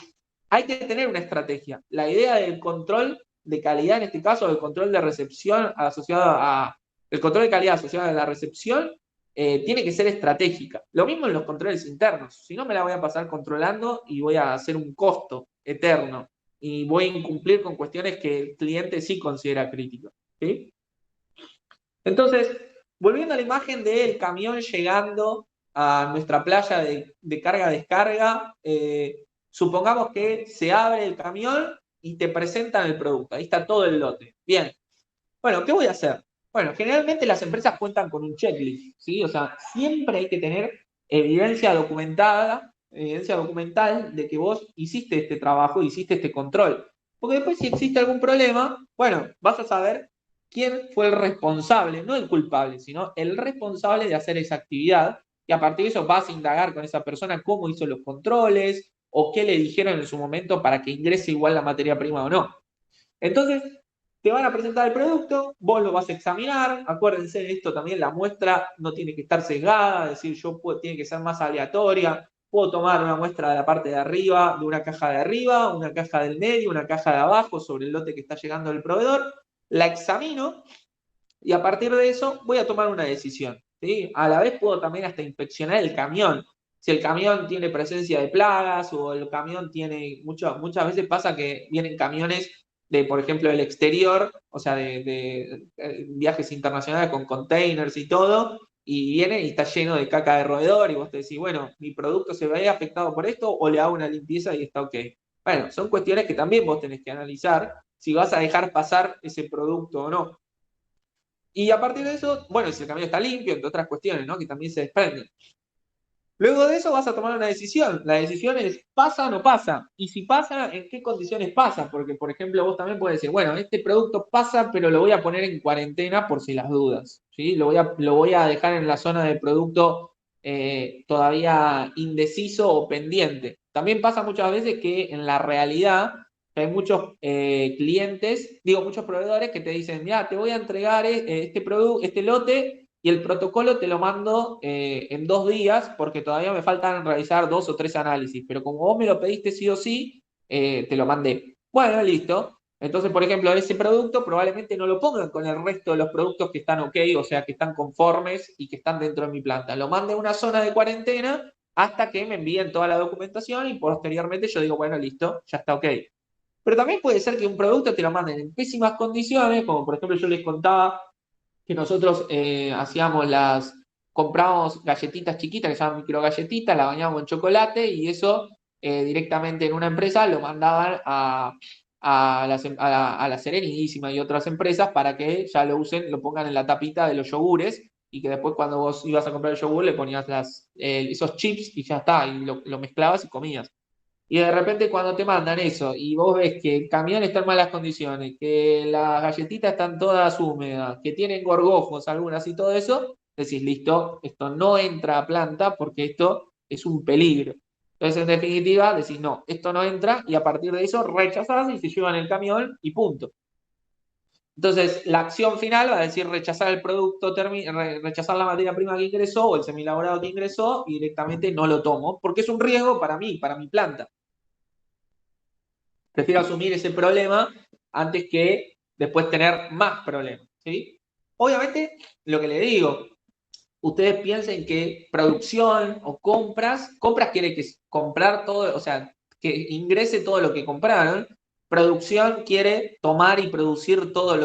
hay que tener una estrategia. La idea del control de calidad, en este caso, el control de recepción el control de calidad asociado a la recepción, tiene que ser estratégica. Lo mismo en los controles internos. Si no, me la voy a pasar controlando y voy a hacer un costo eterno. Y voy a incumplir con cuestiones que el cliente sí considera críticas. ¿Sí? Entonces, volviendo a la imagen del camión llegando a nuestra playa de carga-descarga, supongamos que se abre el camión y te presentan el producto. Ahí está todo el lote. Bien. Bueno, ¿qué voy a hacer? Bueno, generalmente las empresas cuentan con un checklist, ¿sí? O sea, siempre hay que tener evidencia documentada, evidencia documental de que vos hiciste este trabajo, hiciste este control. Porque después si existe algún problema, bueno, vas a saber quién fue el responsable, no el culpable, sino el responsable de hacer esa actividad. Y a partir de eso vas a indagar con esa persona cómo hizo los controles o qué le dijeron en su momento para que ingrese igual la materia prima o no. Entonces, te van a presentar el producto, vos lo vas a examinar, acuérdense de esto también, la muestra no tiene que estar sesgada, es decir, tiene que ser más aleatoria, puedo tomar una muestra de la parte de arriba, de una caja de arriba, una caja del medio, una caja de abajo sobre el lote que está llegando del proveedor, la examino y a partir de eso voy a tomar una decisión. ¿Sí? A la vez puedo también hasta inspeccionar el camión. Si el camión tiene presencia de plagas o el camión tiene, muchas veces pasa que vienen camiones por ejemplo, del exterior, o sea, de viajes internacionales con containers y todo, y viene y está lleno de caca de roedor, y vos te decís, bueno, mi producto se ve afectado por esto, o le hago una limpieza y está ok. Bueno, son cuestiones que también vos tenés que analizar si vas a dejar pasar ese producto o no. Y a partir de eso, bueno, si el camión está limpio, entre otras cuestiones, ¿no? Que también se desprenden. Luego de eso vas a tomar una decisión. La decisión es, ¿pasa o no pasa? Y si pasa, ¿en qué condiciones pasa? Porque, por ejemplo, vos también puedes decir, bueno, este producto pasa, pero lo voy a poner en cuarentena por si las dudas, ¿sí? Lo voy a dejar en la zona de producto todavía indeciso o pendiente. También pasa muchas veces que en la realidad hay muchos clientes, digo, muchos proveedores que te dicen, mira, te voy a entregar este producto, este lote, y el protocolo te lo mando en 2 días porque todavía me faltan realizar 2 o 3 análisis, pero como vos me lo pediste sí o sí, te lo mandé. Bueno, listo. Entonces, por ejemplo, ese producto probablemente no lo pongan con el resto de los productos que están ok, o sea, que están conformes y que están dentro de mi planta. Lo mande a una zona de cuarentena hasta que me envíen toda la documentación y posteriormente yo digo, bueno, listo, ya está ok. Pero también puede ser que un producto te lo manden en pésimas condiciones, como por ejemplo yo les contaba que nosotros comprábamos galletitas chiquitas que se llaman microgalletitas, las bañábamos en chocolate y eso directamente en una empresa lo mandaban a la Serenísima y otras empresas para que ya lo usen, lo pongan en la tapita de los yogures y que después cuando vos ibas a comprar el yogur le ponías esos chips y ya está, y lo mezclabas y comías. Y de repente cuando te mandan eso y vos ves que el camión está en malas condiciones, que las galletitas están todas húmedas, que tienen gorgojos algunas y todo eso, decís, listo, esto no entra a planta porque esto es un peligro. Entonces, en definitiva, decís, no, esto no entra y a partir de eso rechazás y se llevan el camión y punto. Entonces, la acción final va a decir rechazar el producto, rechazar la materia prima que ingresó o el semielaborado que ingresó y directamente no lo tomo, porque es un riesgo para mí, para mi planta. Prefiero asumir ese problema antes que después tener más problemas, ¿sí? Obviamente, lo que le digo, ustedes piensen que producción o compras quiere que comprar todo, o sea, que ingrese todo lo que compraron. Producción quiere tomar y producir todo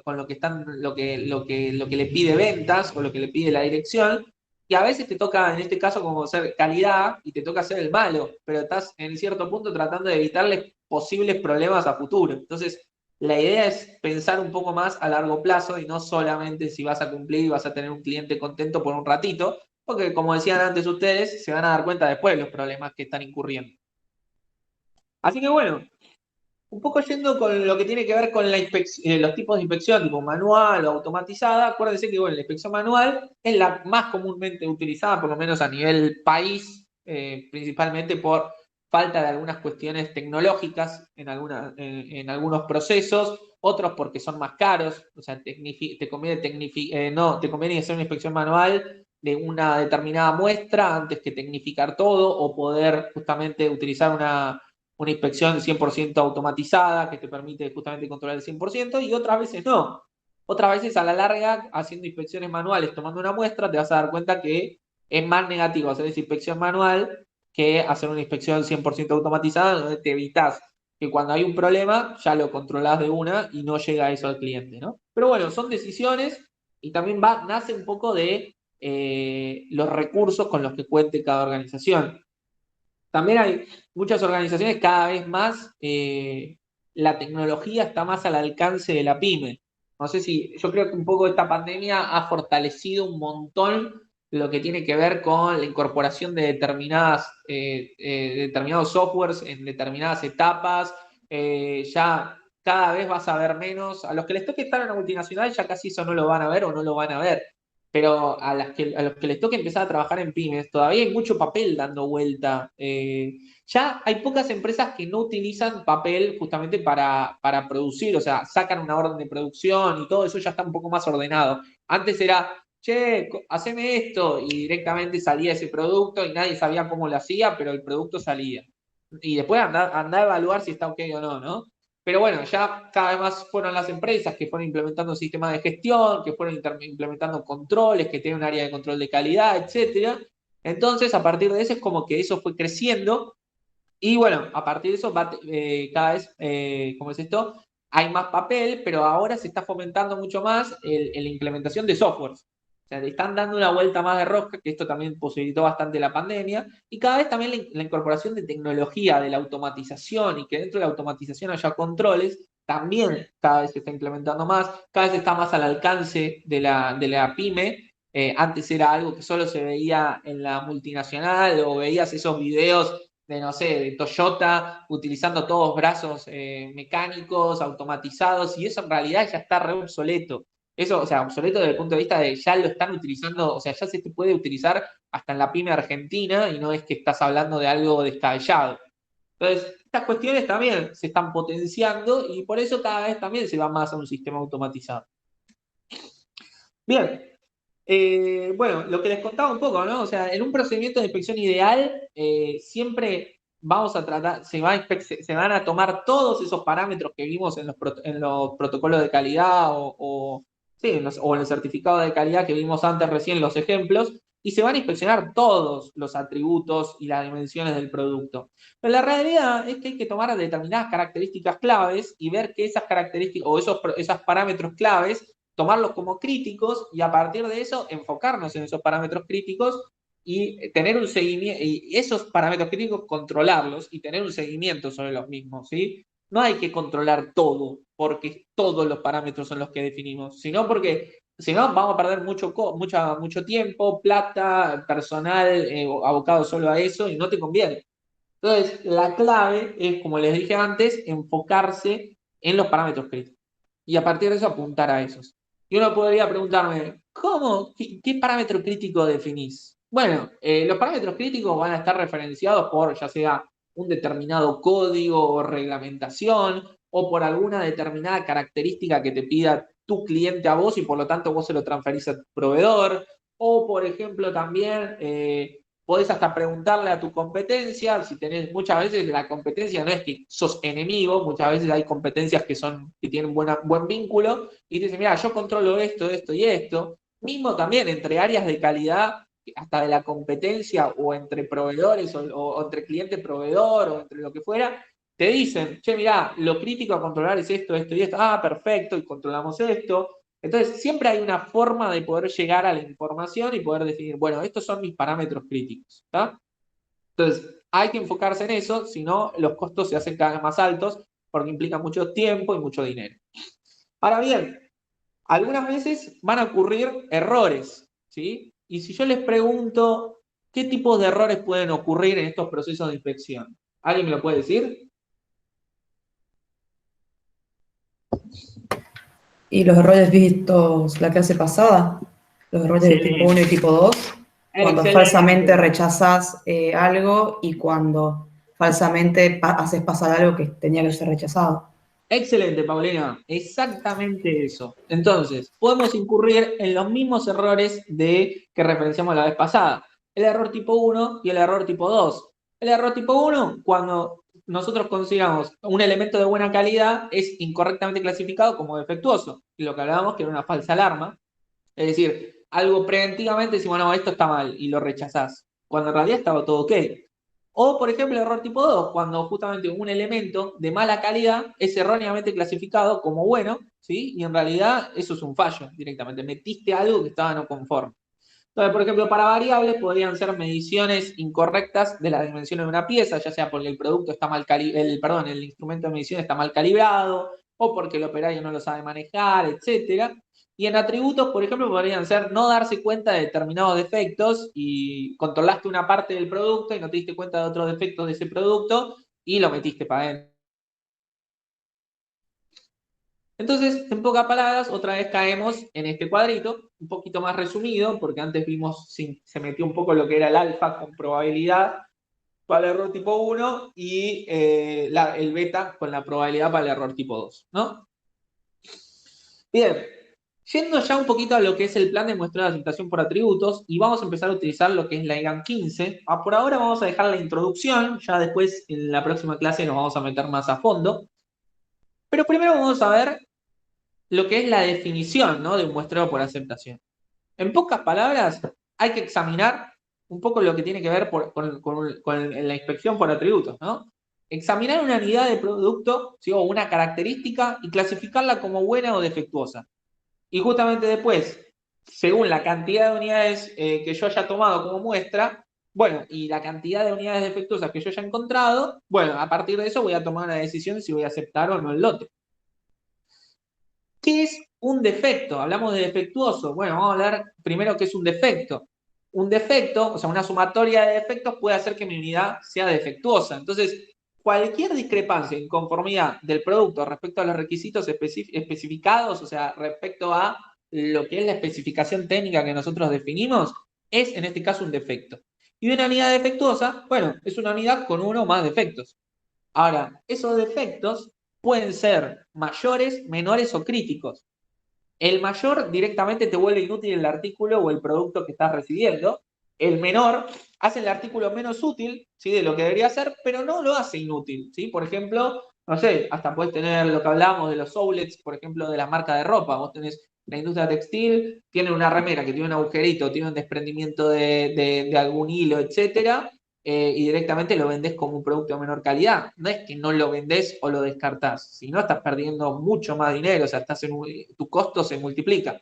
con lo que están, lo que le pide ventas o lo que le pide la dirección. Y a veces te toca, en este caso, como ser calidad y te toca ser el malo, pero estás en cierto punto tratando de evitarles posibles problemas a futuro. Entonces, la idea es pensar un poco más a largo plazo y no solamente si vas a cumplir y vas a tener un cliente contento por un ratito, porque como decían antes ustedes, se van a dar cuenta después de los problemas que están incurriendo. Así que bueno, un poco yendo con lo que tiene que ver con los tipos de inspección, tipo manual o automatizada, acuérdense que bueno, la inspección manual es la más comúnmente utilizada, por lo menos a nivel país, principalmente por falta de algunas cuestiones tecnológicas en algunos procesos, otros porque son más caros, o sea, te conviene hacer una inspección manual de una determinada muestra antes que tecnificar todo o poder justamente utilizar una inspección 100% automatizada que te permite justamente controlar el 100% y otras veces no. Otras veces a la larga, haciendo inspecciones manuales, tomando una muestra, te vas a dar cuenta que es más negativo hacer esa inspección manual que hacer una inspección 100% automatizada donde te evitas que cuando hay un problema ya lo controlás de una y no llega eso al cliente, ¿no? Pero bueno, son decisiones y también nace un poco de los recursos con los que cuente cada organización. También hay muchas organizaciones cada vez más, la tecnología está más al alcance de la pyme. No sé si, yo creo que un poco esta pandemia ha fortalecido un montón lo que tiene que ver con la incorporación de determinados softwares en determinadas etapas. Ya cada vez vas a ver menos. A los que les toque estar en la multinacional ya casi eso no lo van a ver o no lo van a ver. Pero a los que les toque empezar a trabajar en pymes, todavía hay mucho papel dando vuelta. Ya hay pocas empresas que no utilizan papel justamente para producir, o sea, sacan una orden de producción y todo eso ya está un poco más ordenado. Antes era, che, haceme esto, y directamente salía ese producto y nadie sabía cómo lo hacía, pero el producto salía. Y después anda a evaluar si está ok o no, ¿no? Pero bueno, ya cada vez más fueron las empresas que fueron implementando sistemas de gestión, que fueron implementando controles, que tienen un área de control de calidad, etcétera. Entonces, a partir de eso es como que eso fue creciendo y bueno, a partir de eso va cada vez, ¿cómo es esto? hay más papel, pero ahora se está fomentando mucho más la implementación de softwares. O sea, le están dando una vuelta más de rosca, que esto también posibilitó bastante la pandemia, y cada vez también la incorporación de tecnología, de la automatización, y que dentro de la automatización haya controles, también cada vez se está implementando más, cada vez está más al alcance de la pyme. Antes era algo que solo se veía en la multinacional, o veías esos videos de, no sé, de Toyota utilizando todos brazos mecánicos, automatizados, y eso en realidad ya está re obsoleto. Eso, o sea, obsoleto desde el punto de vista de ya lo están utilizando, o sea, ya se puede utilizar hasta en la pyme argentina y no es que estás hablando de algo descabellado. Entonces, estas cuestiones también se están potenciando y por eso cada vez también se va más a un sistema automatizado. Bien, bueno, lo que les contaba un poco, ¿no? O sea, en un procedimiento de inspección ideal, siempre vamos a tratar, se van a tomar todos esos parámetros que vimos en los protocolos de calidad sí, o en el certificado de calidad que vimos antes recién los ejemplos, y se van a inspeccionar todos los atributos y las dimensiones del producto. Pero la realidad es que hay que tomar determinadas características claves y ver que esas características o esos parámetros claves tomarlos como críticos y a partir de eso enfocarnos en esos parámetros críticos y tener un seguimiento, y esos parámetros críticos controlarlos y tener un seguimiento sobre los mismos, ¿sí? No hay que controlar todo, porque todos los parámetros son los que definimos, sino porque si no vamos a perder mucho tiempo, plata, personal abocado solo a eso y no te conviene. Entonces, la clave es, como les dije antes, enfocarse en los parámetros críticos y a partir de eso apuntar a esos. Y uno podría preguntarme, ¿cómo? ¿Qué parámetro crítico definís? Bueno, los parámetros críticos van a estar referenciados por ya sea un determinado código o reglamentación o por alguna determinada característica que te pida tu cliente a vos y por lo tanto vos se lo transferís a tu proveedor. O, por ejemplo, también podés hasta preguntarle a tu competencia, si tenés, muchas veces la competencia no es que sos enemigo, muchas veces hay competencias que tienen buen vínculo, y te dicen, mira, yo controlo esto, esto y esto. Mismo también entre áreas de calidad, hasta de la competencia, o entre proveedores, o entre cliente-proveedor, o entre lo que fuera, te dicen, che, mira, lo crítico a controlar es esto, esto y esto. Ah, perfecto, y controlamos esto. Entonces, siempre hay una forma de poder llegar a la información y poder definir, bueno, estos son mis parámetros críticos, ¿está? Entonces, hay que enfocarse en eso, si no, los costos se hacen cada vez más altos porque implica mucho tiempo y mucho dinero. Ahora bien, algunas veces van a ocurrir errores, ¿sí? Y si yo les pregunto, ¿qué tipos de errores pueden ocurrir en estos procesos de inspección? ¿Alguien me lo puede decir? Y los errores vistos la clase pasada, los errores de tipo 1 y tipo 2, cuando Excelente. falsamente rechazás algo y cuando falsamente haces pasar algo que tenía que ser rechazado. Excelente, Paulina. Exactamente eso. Entonces, podemos incurrir en los mismos errores que referenciamos la vez pasada. El error tipo 1 y el error tipo 2. El error tipo 1, cuando nosotros consideramos un elemento de buena calidad, es incorrectamente clasificado como defectuoso. Y lo que hablábamos que era una falsa alarma. Es decir, algo preventivamente decimos, no, esto está mal, y lo rechazás. Cuando en realidad estaba todo ok. O, por ejemplo, el error tipo 2, cuando justamente un elemento de mala calidad es erróneamente clasificado como bueno, ¿sí? Y en realidad eso es un fallo directamente. Metiste algo que estaba no conforme. Entonces, por ejemplo, para variables podrían ser mediciones incorrectas de las dimensiones de una pieza, ya sea porque el producto está mal el instrumento de medición está mal calibrado, o porque el operario no lo sabe manejar, etcétera. Y en atributos, por ejemplo, podrían ser no darse cuenta de determinados defectos y controlaste una parte del producto y no te diste cuenta de otros defectos de ese producto y lo metiste para adentro. Entonces, en pocas palabras, otra vez caemos en este cuadrito, un poquito más resumido, porque antes vimos, se metió un poco lo que era el alfa con probabilidad para el error tipo 1 y el beta con la probabilidad para el error tipo 2, ¿no? Bien, yendo ya un poquito a lo que es el plan de muestreo de aceptación por atributos, y vamos a empezar a utilizar lo que es la IGAM 15. Por ahora vamos a dejar la introducción, ya después en la próxima clase nos vamos a meter más a fondo. Pero primero vamos a ver lo que es la definición, ¿no?, de un muestreo por aceptación. En pocas palabras, hay que examinar un poco lo que tiene que ver con la inspección por atributos, ¿no? examinar una unidad de producto, ¿sí? O una característica y clasificarla como buena o defectuosa. Y justamente después, según la cantidad de unidades que yo haya tomado como muestra, bueno, y la cantidad de unidades defectuosas que yo haya encontrado, bueno, a partir de eso voy a tomar una decisión si voy a aceptar o no el lote. ¿Qué es un defecto? Hablamos de defectuoso. Bueno, vamos a hablar primero qué es un defecto. Un defecto, o sea, una sumatoria de defectos puede hacer que mi unidad sea defectuosa. Entonces, cualquier discrepancia, inconformidad del producto respecto a los requisitos especificados, o sea, respecto a lo que es la especificación técnica que nosotros definimos, es en este caso un defecto. Y una unidad defectuosa, bueno, es una unidad con uno o más defectos. Ahora, esos defectos pueden ser mayores, menores o críticos. El mayor directamente te vuelve inútil el artículo o el producto que estás recibiendo. El menor hace el artículo menos útil, ¿sí? De lo que debería ser, pero no lo hace inútil, ¿sí? Por ejemplo, no sé, hasta puedes tener lo que hablábamos de los outlets, por ejemplo, de las marcas de ropa. Vos tenés la industria textil, tiene una remera que tiene un agujerito, tiene un desprendimiento de algún hilo, etcétera, y directamente lo vendés como un producto de menor calidad. No es que no lo vendés o lo descartás, sino estás perdiendo mucho más dinero, o sea, tu costo se multiplica.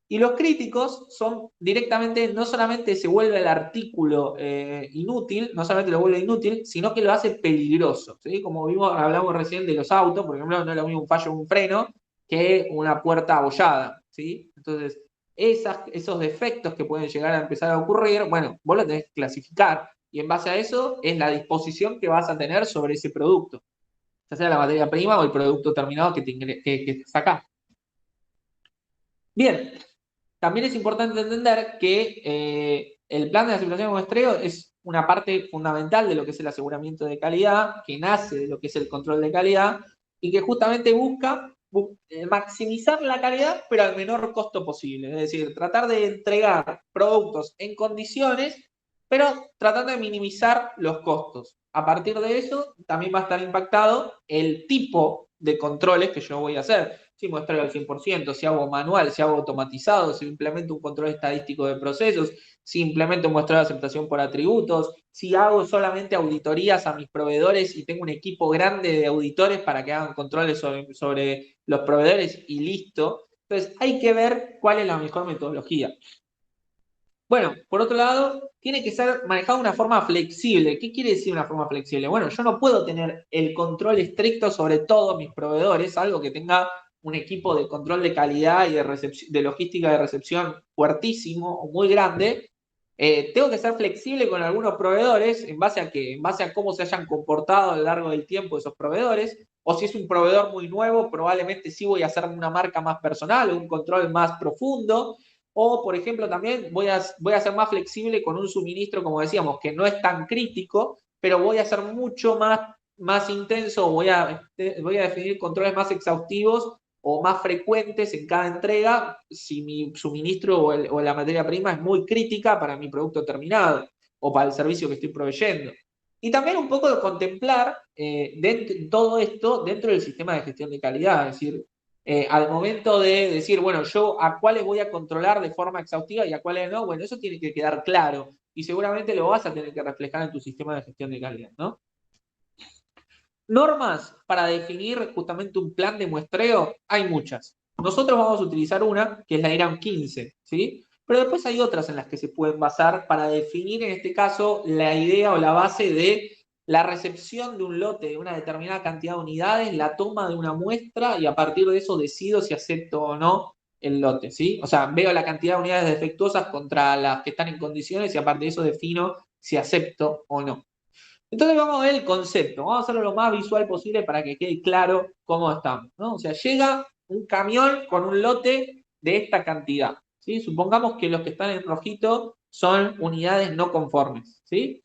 Y los críticos son directamente, no solamente se vuelve el artículo inútil, no solamente lo vuelve inútil, sino que lo hace peligroso, ¿sí? Como hablamos recién de los autos, por ejemplo, no es lo mismo un fallo en un freno que una puerta abollada, ¿sí? Entonces, esos defectos que pueden llegar a empezar a ocurrir, bueno, vos lo tenés que clasificar, y en base a eso es la disposición que vas a tener sobre ese producto, ya sea la materia prima o el producto terminado que sacás. Bien, también es importante entender que el plan de aceptación de muestreo es una parte fundamental de lo que es el aseguramiento de calidad, que nace de lo que es el control de calidad y que justamente busca maximizar la calidad, pero al menor costo posible. Es decir, tratar de entregar productos en condiciones, pero tratando de minimizar los costos. A partir de eso, también va a estar impactado el tipo de controles que yo voy a hacer. Si muestreo al 100%, si hago manual, si hago automatizado, si implemento un control estadístico de procesos, si implemento un muestreo de aceptación por atributos, si hago solamente auditorías a mis proveedores y tengo un equipo grande de auditores para que hagan controles sobre los proveedores y listo. Entonces, hay que ver cuál es la mejor metodología. Bueno, por otro lado, tiene que ser manejado de una forma flexible. ¿Qué quiere decir una forma flexible? Bueno, yo no puedo tener el control estricto sobre todos mis proveedores, algo que tenga un equipo de control de calidad y de logística de recepción fuertísimo o muy grande. Tengo que ser flexible con algunos proveedores en base a qué, en base a cómo se hayan comportado a lo largo del tiempo esos proveedores, o si es un proveedor muy nuevo, probablemente sí voy a hacer una marca más personal o un control más profundo. O, por ejemplo, también voy a ser más flexible con un suministro, como decíamos, que no es tan crítico, pero voy a ser mucho más intenso, voy a definir controles más exhaustivos o más frecuentes en cada entrega si mi suministro o la materia prima es muy crítica para mi producto terminado o para el servicio que estoy proveyendo. Y también un poco de contemplar todo esto dentro del sistema de gestión de calidad, es decir, al momento de decir, bueno, yo a cuáles voy a controlar de forma exhaustiva y a cuáles no, bueno, eso tiene que quedar claro y seguramente lo vas a tener que reflejar en tu sistema de gestión de calidad, ¿no? Normas para definir justamente un plan de muestreo, hay muchas. Nosotros vamos a utilizar una, que es la IRAM 15, ¿sí? Pero después hay otras en las que se pueden basar para definir, en este caso, la idea o la base de la recepción de un lote de una determinada cantidad de unidades, la toma de una muestra y a partir de eso decido si acepto o no el lote, ¿sí? O sea, veo la cantidad de unidades defectuosas contra las que están en condiciones y a partir de eso defino si acepto o no. Entonces vamos a ver el concepto, vamos a hacerlo lo más visual posible para que quede claro cómo estamos, ¿no? O sea, llega un camión con un lote de esta cantidad, ¿sí? Supongamos que los que están en rojito son unidades no conformes, ¿sí?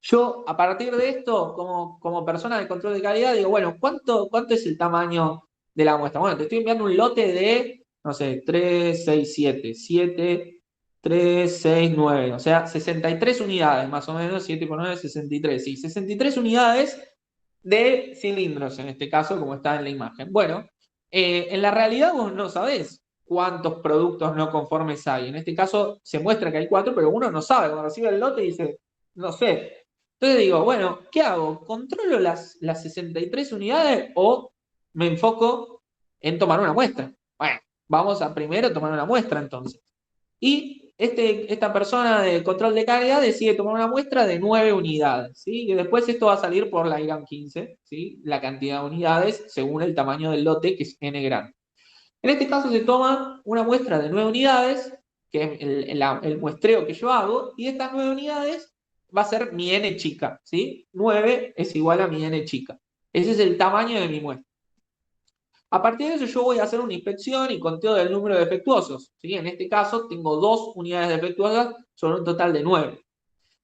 Yo, a partir de esto, como persona de control de calidad, digo, bueno, ¿cuánto es el tamaño de la muestra? Bueno, te estoy enviando un lote de, no sé, 3, 6, 7, 3, 6, 9, o sea, 63 unidades, más o menos, 7 por 9, 63, sí, 63 unidades de cilindros, en este caso, como está en la imagen. Bueno, en la realidad vos no sabés cuántos productos no conformes hay. En este caso se muestra que hay 4, pero uno no sabe. Cuando recibe el lote dice, no sé, Entonces digo, bueno, ¿qué hago? ¿Controlo las 63 unidades o me enfoco en tomar una muestra? Bueno, vamos a primero tomar una muestra entonces. Y esta persona de control de carga decide tomar una muestra de 9 unidades, ¿sí? Y después esto va a salir por la IRAM 15, ¿sí? La cantidad de unidades según el tamaño del lote, que es N grande. En este caso se toma una muestra de 9 unidades, que es el muestreo que yo hago, y estas 9 unidades va a ser mi N chica, ¿sí? 9 es igual a mi N chica. Ese es el tamaño de mi muestra. A partir de eso yo voy a hacer una inspección y conteo del número de defectuosos, ¿sí? En este caso tengo 2 unidades defectuosas sobre un total de 9.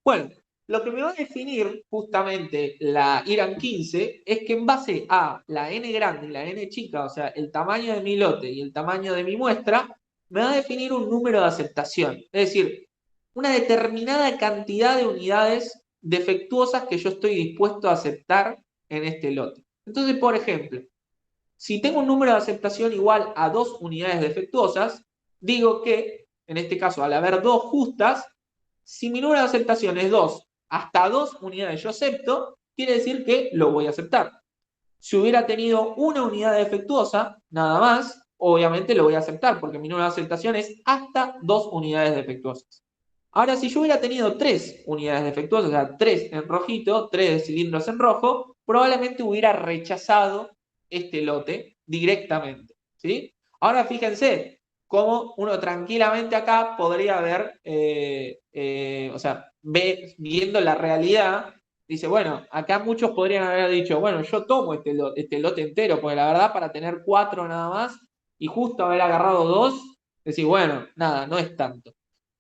Bueno, lo que me va a definir justamente la IRAM 15 es que en base a la N grande y la N chica, o sea, el tamaño de mi lote y el tamaño de mi muestra, me va a definir un número de aceptación. Es decir, una determinada cantidad de unidades defectuosas que yo estoy dispuesto a aceptar en este lote. Entonces, por ejemplo, si tengo un número de aceptación igual a 2 unidades defectuosas, digo que, en este caso, al haber 2 justas, si mi número de aceptación es 2, hasta 2 unidades yo acepto, quiere decir que lo voy a aceptar. Si hubiera tenido una unidad defectuosa, nada más, obviamente lo voy a aceptar, porque mi número de aceptación es hasta 2 unidades defectuosas. Ahora, si yo hubiera tenido 3 unidades defectuosas, o sea, 3 en rojito, 3 cilindros en rojo, probablemente hubiera rechazado este lote directamente, ¿sí? Ahora fíjense cómo uno tranquilamente acá podría ver, o sea, viendo la realidad, dice, bueno, acá muchos podrían haber dicho, bueno, yo tomo este lote entero, porque la verdad para tener 4 nada más y justo haber agarrado 2, decir, bueno, nada, no es tanto.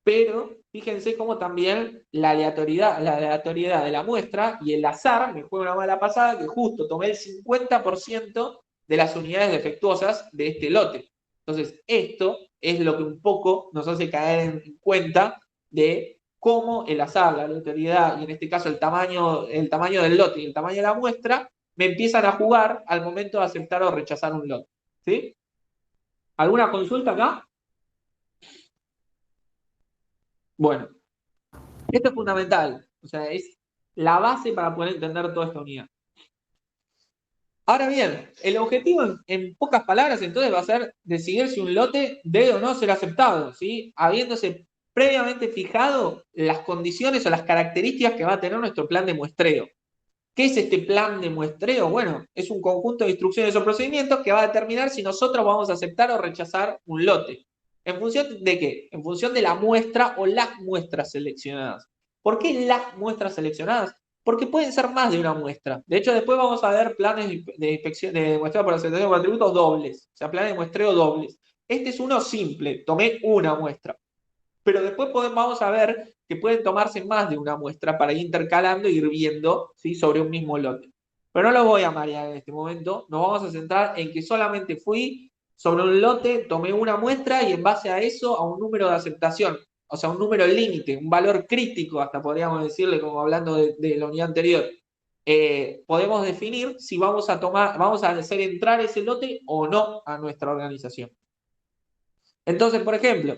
Pero fíjense cómo también la aleatoriedad de la muestra y el azar me juega una mala pasada que justo tomé el 50% de las unidades defectuosas de este lote. Entonces, esto es lo que un poco nos hace caer en cuenta de cómo el azar, la aleatoriedad y en este caso el tamaño del lote y el tamaño de la muestra me empiezan a jugar al momento de aceptar o rechazar un lote. ¿Sí? ¿Alguna consulta acá? Bueno, esto es fundamental, o sea, es la base para poder entender toda esta unidad. Ahora bien, el objetivo en pocas palabras entonces va a ser decidir si un lote debe o no ser aceptado, ¿sí? Habiéndose previamente fijado las condiciones o las características que va a tener nuestro plan de muestreo. ¿Qué es este plan de muestreo? Bueno, es un conjunto de instrucciones o procedimientos que va a determinar si nosotros vamos a aceptar o rechazar un lote. ¿En función de qué? En función de la muestra o las muestras seleccionadas. ¿Por qué las muestras seleccionadas? Porque pueden ser más de una muestra. De hecho, después vamos a ver planes de inspección de muestreo por aceptación de atributos dobles. O sea, planes de muestreo dobles. Este es uno simple. Tomé una muestra. Pero después vamos a ver que pueden tomarse más de una muestra para ir intercalando e ir viendo, ¿sí?, sobre un mismo lote. Pero no lo voy a marear en este momento. Nos vamos a centrar en que solamente fui sobre un lote, tomé una muestra y en base a eso, a un número de aceptación, o sea, un número límite, un valor crítico, hasta podríamos decirle, como hablando de la unidad anterior, podemos definir si vamos a hacer entrar ese lote o no a nuestra organización. Entonces, por ejemplo,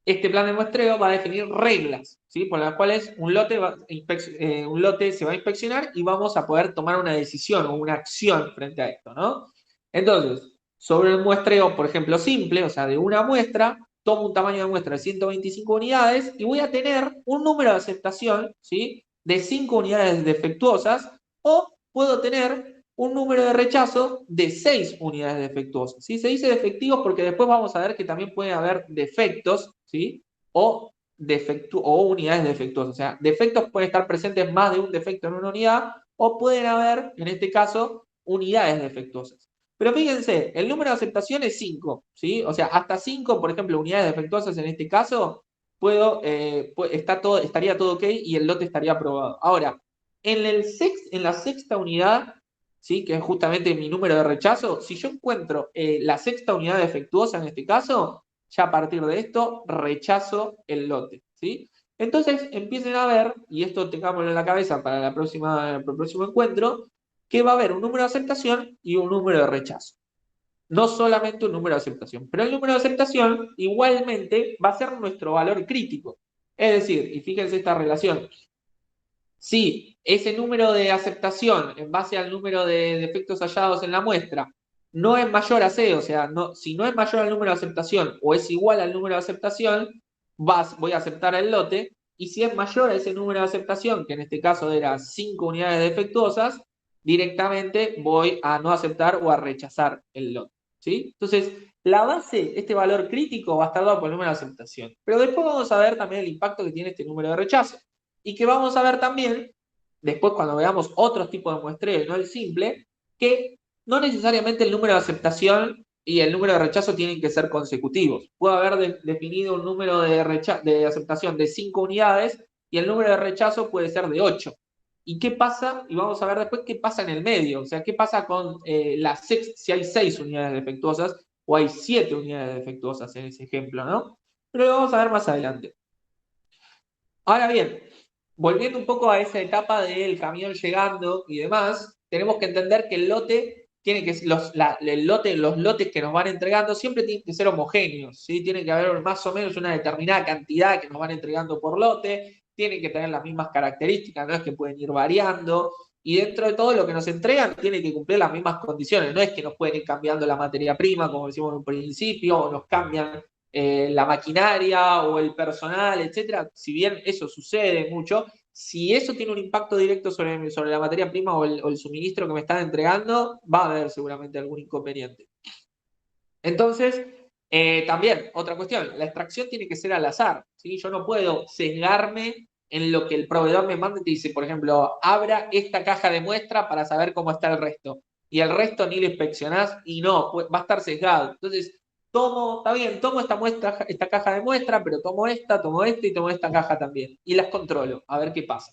este plan de muestreo va a definir reglas, ¿sí?, por las cuales un lote se va a inspeccionar y vamos a poder tomar una decisión o una acción frente a esto, ¿no? Entonces, sobre el muestreo, por ejemplo, simple, o sea, de una muestra, tomo un tamaño de muestra de 125 unidades y voy a tener un número de aceptación, ¿sí?, de 5 unidades defectuosas, o puedo tener un número de rechazo de 6 unidades defectuosas, ¿sí? Se dice defectivos porque después vamos a ver que también puede haber defectos, ¿sí?, o unidades defectuosas. O sea, defectos pueden estar presentes más de un defecto en una unidad, o pueden haber, en este caso, unidades defectuosas. Pero fíjense, el número de aceptación es 5, ¿sí? O sea, hasta 5, por ejemplo, unidades defectuosas en este caso, estaría todo ok y el lote estaría aprobado. Ahora, en la sexta unidad, ¿sí?, que es justamente mi número de rechazo, si yo encuentro la sexta unidad defectuosa en este caso, ya a partir de esto rechazo el lote, ¿sí? Entonces empiecen a ver, y esto tengámoslo en la cabeza para el próximo encuentro, que va a haber un número de aceptación y un número de rechazo. No solamente un número de aceptación, pero el número de aceptación igualmente va a ser nuestro valor crítico. Es decir, y fíjense esta relación, Si ese número de aceptación en base al número de defectos hallados en la muestra no es mayor a C, o sea, si no es mayor al número de aceptación o es igual al número de aceptación, voy a aceptar el lote, y si es mayor a ese número de aceptación, que en este caso era 5 unidades defectuosas, directamente voy a no aceptar o a rechazar el lote, ¿sí? Entonces, la base, este valor crítico, va a estar dado por el número de aceptación. Pero después vamos a ver también el impacto que tiene este número de rechazo. Y que vamos a ver también, después cuando veamos otros tipos de muestreo y no el simple, que no necesariamente el número de aceptación y el número de rechazo tienen que ser consecutivos. Puede haber definido un número de aceptación de 5 unidades y el número de rechazo puede ser de 8. ¿Y qué pasa? Y vamos a ver después qué pasa en el medio. O sea, qué pasa con si hay 6 unidades defectuosas o hay 7 unidades defectuosas en ese ejemplo, ¿no? Pero lo vamos a ver más adelante. Ahora bien, volviendo un poco a esa etapa del camión llegando y demás, tenemos que entender que el lote tiene que los lotes que nos van entregando siempre tienen que ser homogéneos, ¿sí? Tiene que haber más o menos una determinada cantidad que nos van entregando por lote, tienen que tener las mismas características, no es que pueden ir variando, y dentro de todo lo que nos entregan tiene que cumplir las mismas condiciones, no es que nos pueden ir cambiando la materia prima, como decimos en un principio, o nos cambian la maquinaria o el personal, etcétera. Si bien eso sucede mucho, si eso tiene un impacto directo sobre la materia prima o el suministro que me están entregando, va a haber seguramente algún inconveniente. Entonces, también, otra cuestión, la extracción tiene que ser al azar, ¿sí? Yo no puedo sesgarme en lo que el proveedor me manda y te dice, por ejemplo, abra esta caja de muestra para saber cómo está el resto. Y el resto ni lo inspeccionás y no, va a estar sesgado. Entonces, está bien, tomo esta caja de muestra, pero tomo esta y tomo esta caja también. Y las controlo, a ver qué pasa.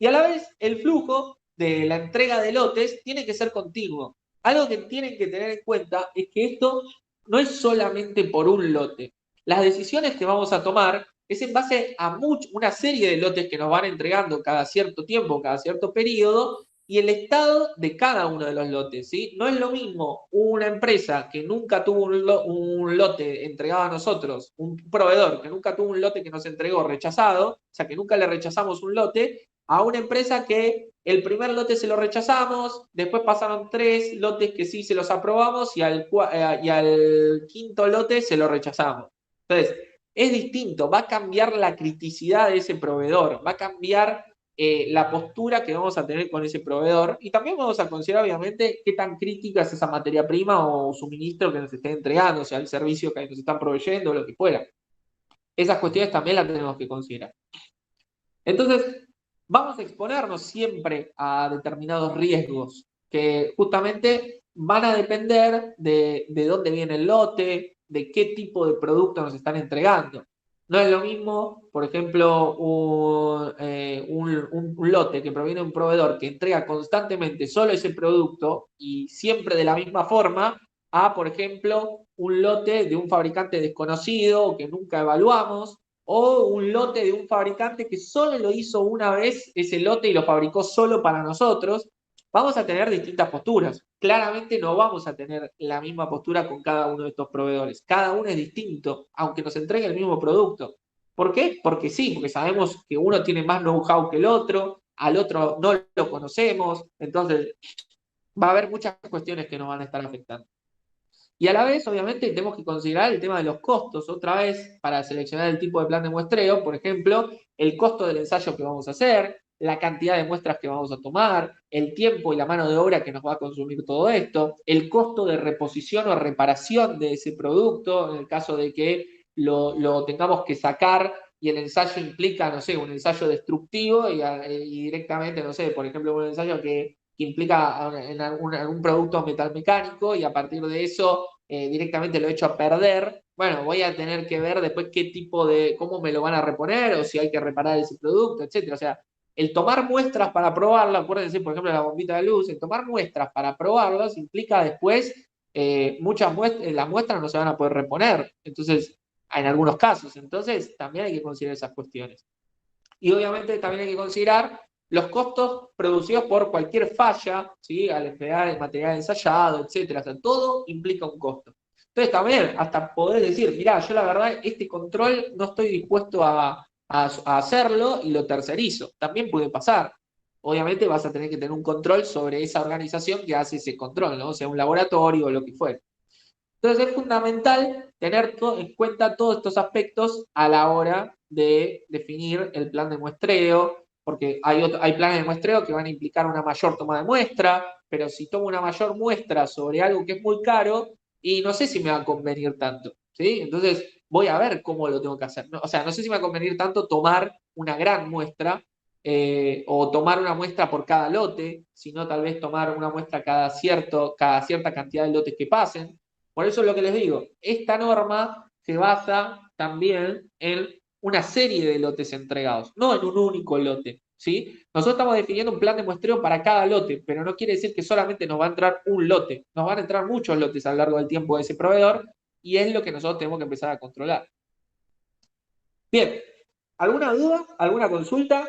Y a la vez, el flujo de la entrega de lotes tiene que ser continuo. Algo que tienen que tener en cuenta es que esto no es solamente por un lote. Las decisiones que vamos a tomar es en base a una serie de lotes que nos van entregando cada cierto tiempo, cada cierto periodo, y el estado de cada uno de los lotes, ¿sí? No es lo mismo una empresa que nunca tuvo un lote entregado a nosotros, un proveedor que nunca tuvo un lote que nos entregó rechazado, o sea, que nunca le rechazamos un lote, a una empresa que el primer lote se lo rechazamos, después pasaron 3 lotes que sí se los aprobamos y al 5.º lote se lo rechazamos. Entonces, es distinto, va a cambiar la criticidad de ese proveedor, va a cambiar la postura que vamos a tener con ese proveedor y también vamos a considerar obviamente qué tan crítica es esa materia prima o suministro que nos estén entregando, o sea, el servicio que nos están proveyendo o lo que fuera. Esas cuestiones también las tenemos que considerar. Entonces, vamos a exponernos siempre a determinados riesgos que justamente van a depender de dónde viene el lote, de qué tipo de producto nos están entregando. No es lo mismo, por ejemplo, un lote que proviene de un proveedor que entrega constantemente solo ese producto y siempre de la misma forma, a, por ejemplo, un lote de un fabricante desconocido que nunca evaluamos, o un lote de un fabricante que solo lo hizo una vez ese lote y lo fabricó solo para nosotros. Vamos a tener distintas posturas. Claramente no vamos a tener la misma postura con cada uno de estos proveedores. Cada uno es distinto, aunque nos entregue el mismo producto. ¿Por qué? Porque sí, porque sabemos que uno tiene más know-how que el otro, al otro no lo conocemos, entonces va a haber muchas cuestiones que nos van a estar afectando. Y a la vez, obviamente, tenemos que considerar el tema de los costos, otra vez, para seleccionar el tipo de plan de muestreo, por ejemplo, el costo del ensayo que vamos a hacer, la cantidad de muestras que vamos a tomar, el tiempo y la mano de obra que nos va a consumir todo esto, el costo de reposición o reparación de ese producto, en el caso de que lo tengamos que sacar y el ensayo implica, no sé, un ensayo destructivo y directamente, no sé, por ejemplo, un ensayo que implica en algún producto metalmecánico y a partir de eso directamente lo he hecho a perder. Bueno, voy a tener que ver después cómo me lo van a reponer o si hay que reparar ese producto, etcétera. O sea, el tomar muestras para probarlo, acuérdense, por ejemplo, la bombita de luz, el tomar muestras para probarlos implica después las muestras no se van a poder reponer. Entonces, en algunos casos. Entonces, también hay que considerar esas cuestiones. Y obviamente también hay que considerar los costos producidos por cualquier falla, ¿sí? Al emplear el material ensayado, etcétera. O sea, todo implica un costo. Entonces también, hasta poder decir, mirá, yo la verdad, este control no estoy dispuesto a a hacerlo y lo tercerizo. También puede pasar. Obviamente vas a tener que tener un control sobre esa organización que hace ese control, ¿no? O sea, un laboratorio o lo que fuera. Entonces es fundamental tener en cuenta todos estos aspectos a la hora de definir el plan de muestreo, porque hay planes de muestreo que van a implicar una mayor toma de muestra, pero si tomo una mayor muestra sobre algo que es muy caro, y no sé si me va a convenir tanto, ¿sí? Entonces voy a ver cómo lo tengo que hacer. O sea, no sé si me va a convenir tanto tomar una gran muestra, o tomar una muestra por cada lote, sino tal vez tomar una muestra cada cierta cantidad de lotes que pasen. Por eso es lo que les digo, esta norma se basa también en una serie de lotes entregados, no en un único lote, ¿sí? Nosotros estamos definiendo un plan de muestreo para cada lote, pero no quiere decir que solamente nos va a entrar un lote, nos van a entrar muchos lotes a lo largo del tiempo de ese proveedor y es lo que nosotros tenemos que empezar a controlar. Bien, ¿alguna duda? ¿Alguna consulta?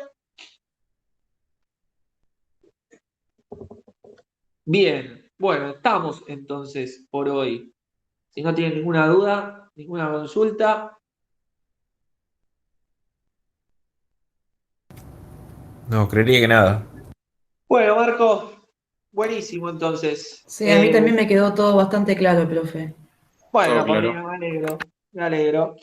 Bien, bueno, estamos entonces por hoy. Si no tienen ninguna duda, ninguna consulta. No, creería que nada. Bueno, Marco, buenísimo entonces. Sí, a mí también me quedó todo bastante claro, profe. Bueno, Todo claro. Paulina, me alegro,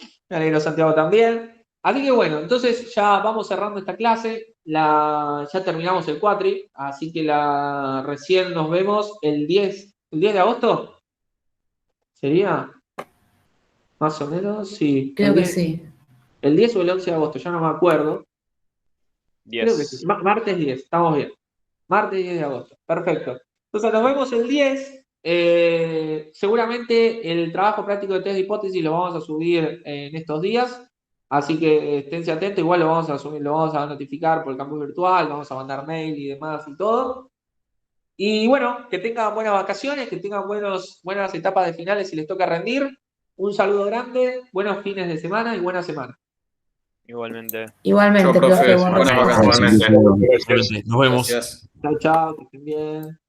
Santiago también. Así que bueno, entonces ya vamos cerrando esta clase, ya terminamos el cuatri, así que recién nos vemos el 10 de agosto, ¿sería? Más o menos, sí. Creo que sí. El 10 o el 11 de agosto, ya no me acuerdo. 10. Creo que sí. Martes 10, estamos bien. Martes 10 de agosto, perfecto. Entonces nos vemos el 10. Seguramente el trabajo práctico de test de hipótesis lo vamos a subir en estos días. Así que esténse atentos, igual lo vamos a subir, lo vamos a notificar por el campus virtual, vamos a mandar mail y demás y todo. Y bueno, que tengan buenas vacaciones, que tengan buenas etapas de finales si les toca rendir. Un saludo grande, buenos fines de semana y buena semana. Igualmente. Igualmente, Chao, profe. profe, buenas Buenas vacaciones. vacaciones. Nos vemos. Gracias. Chao, chao, que estén bien.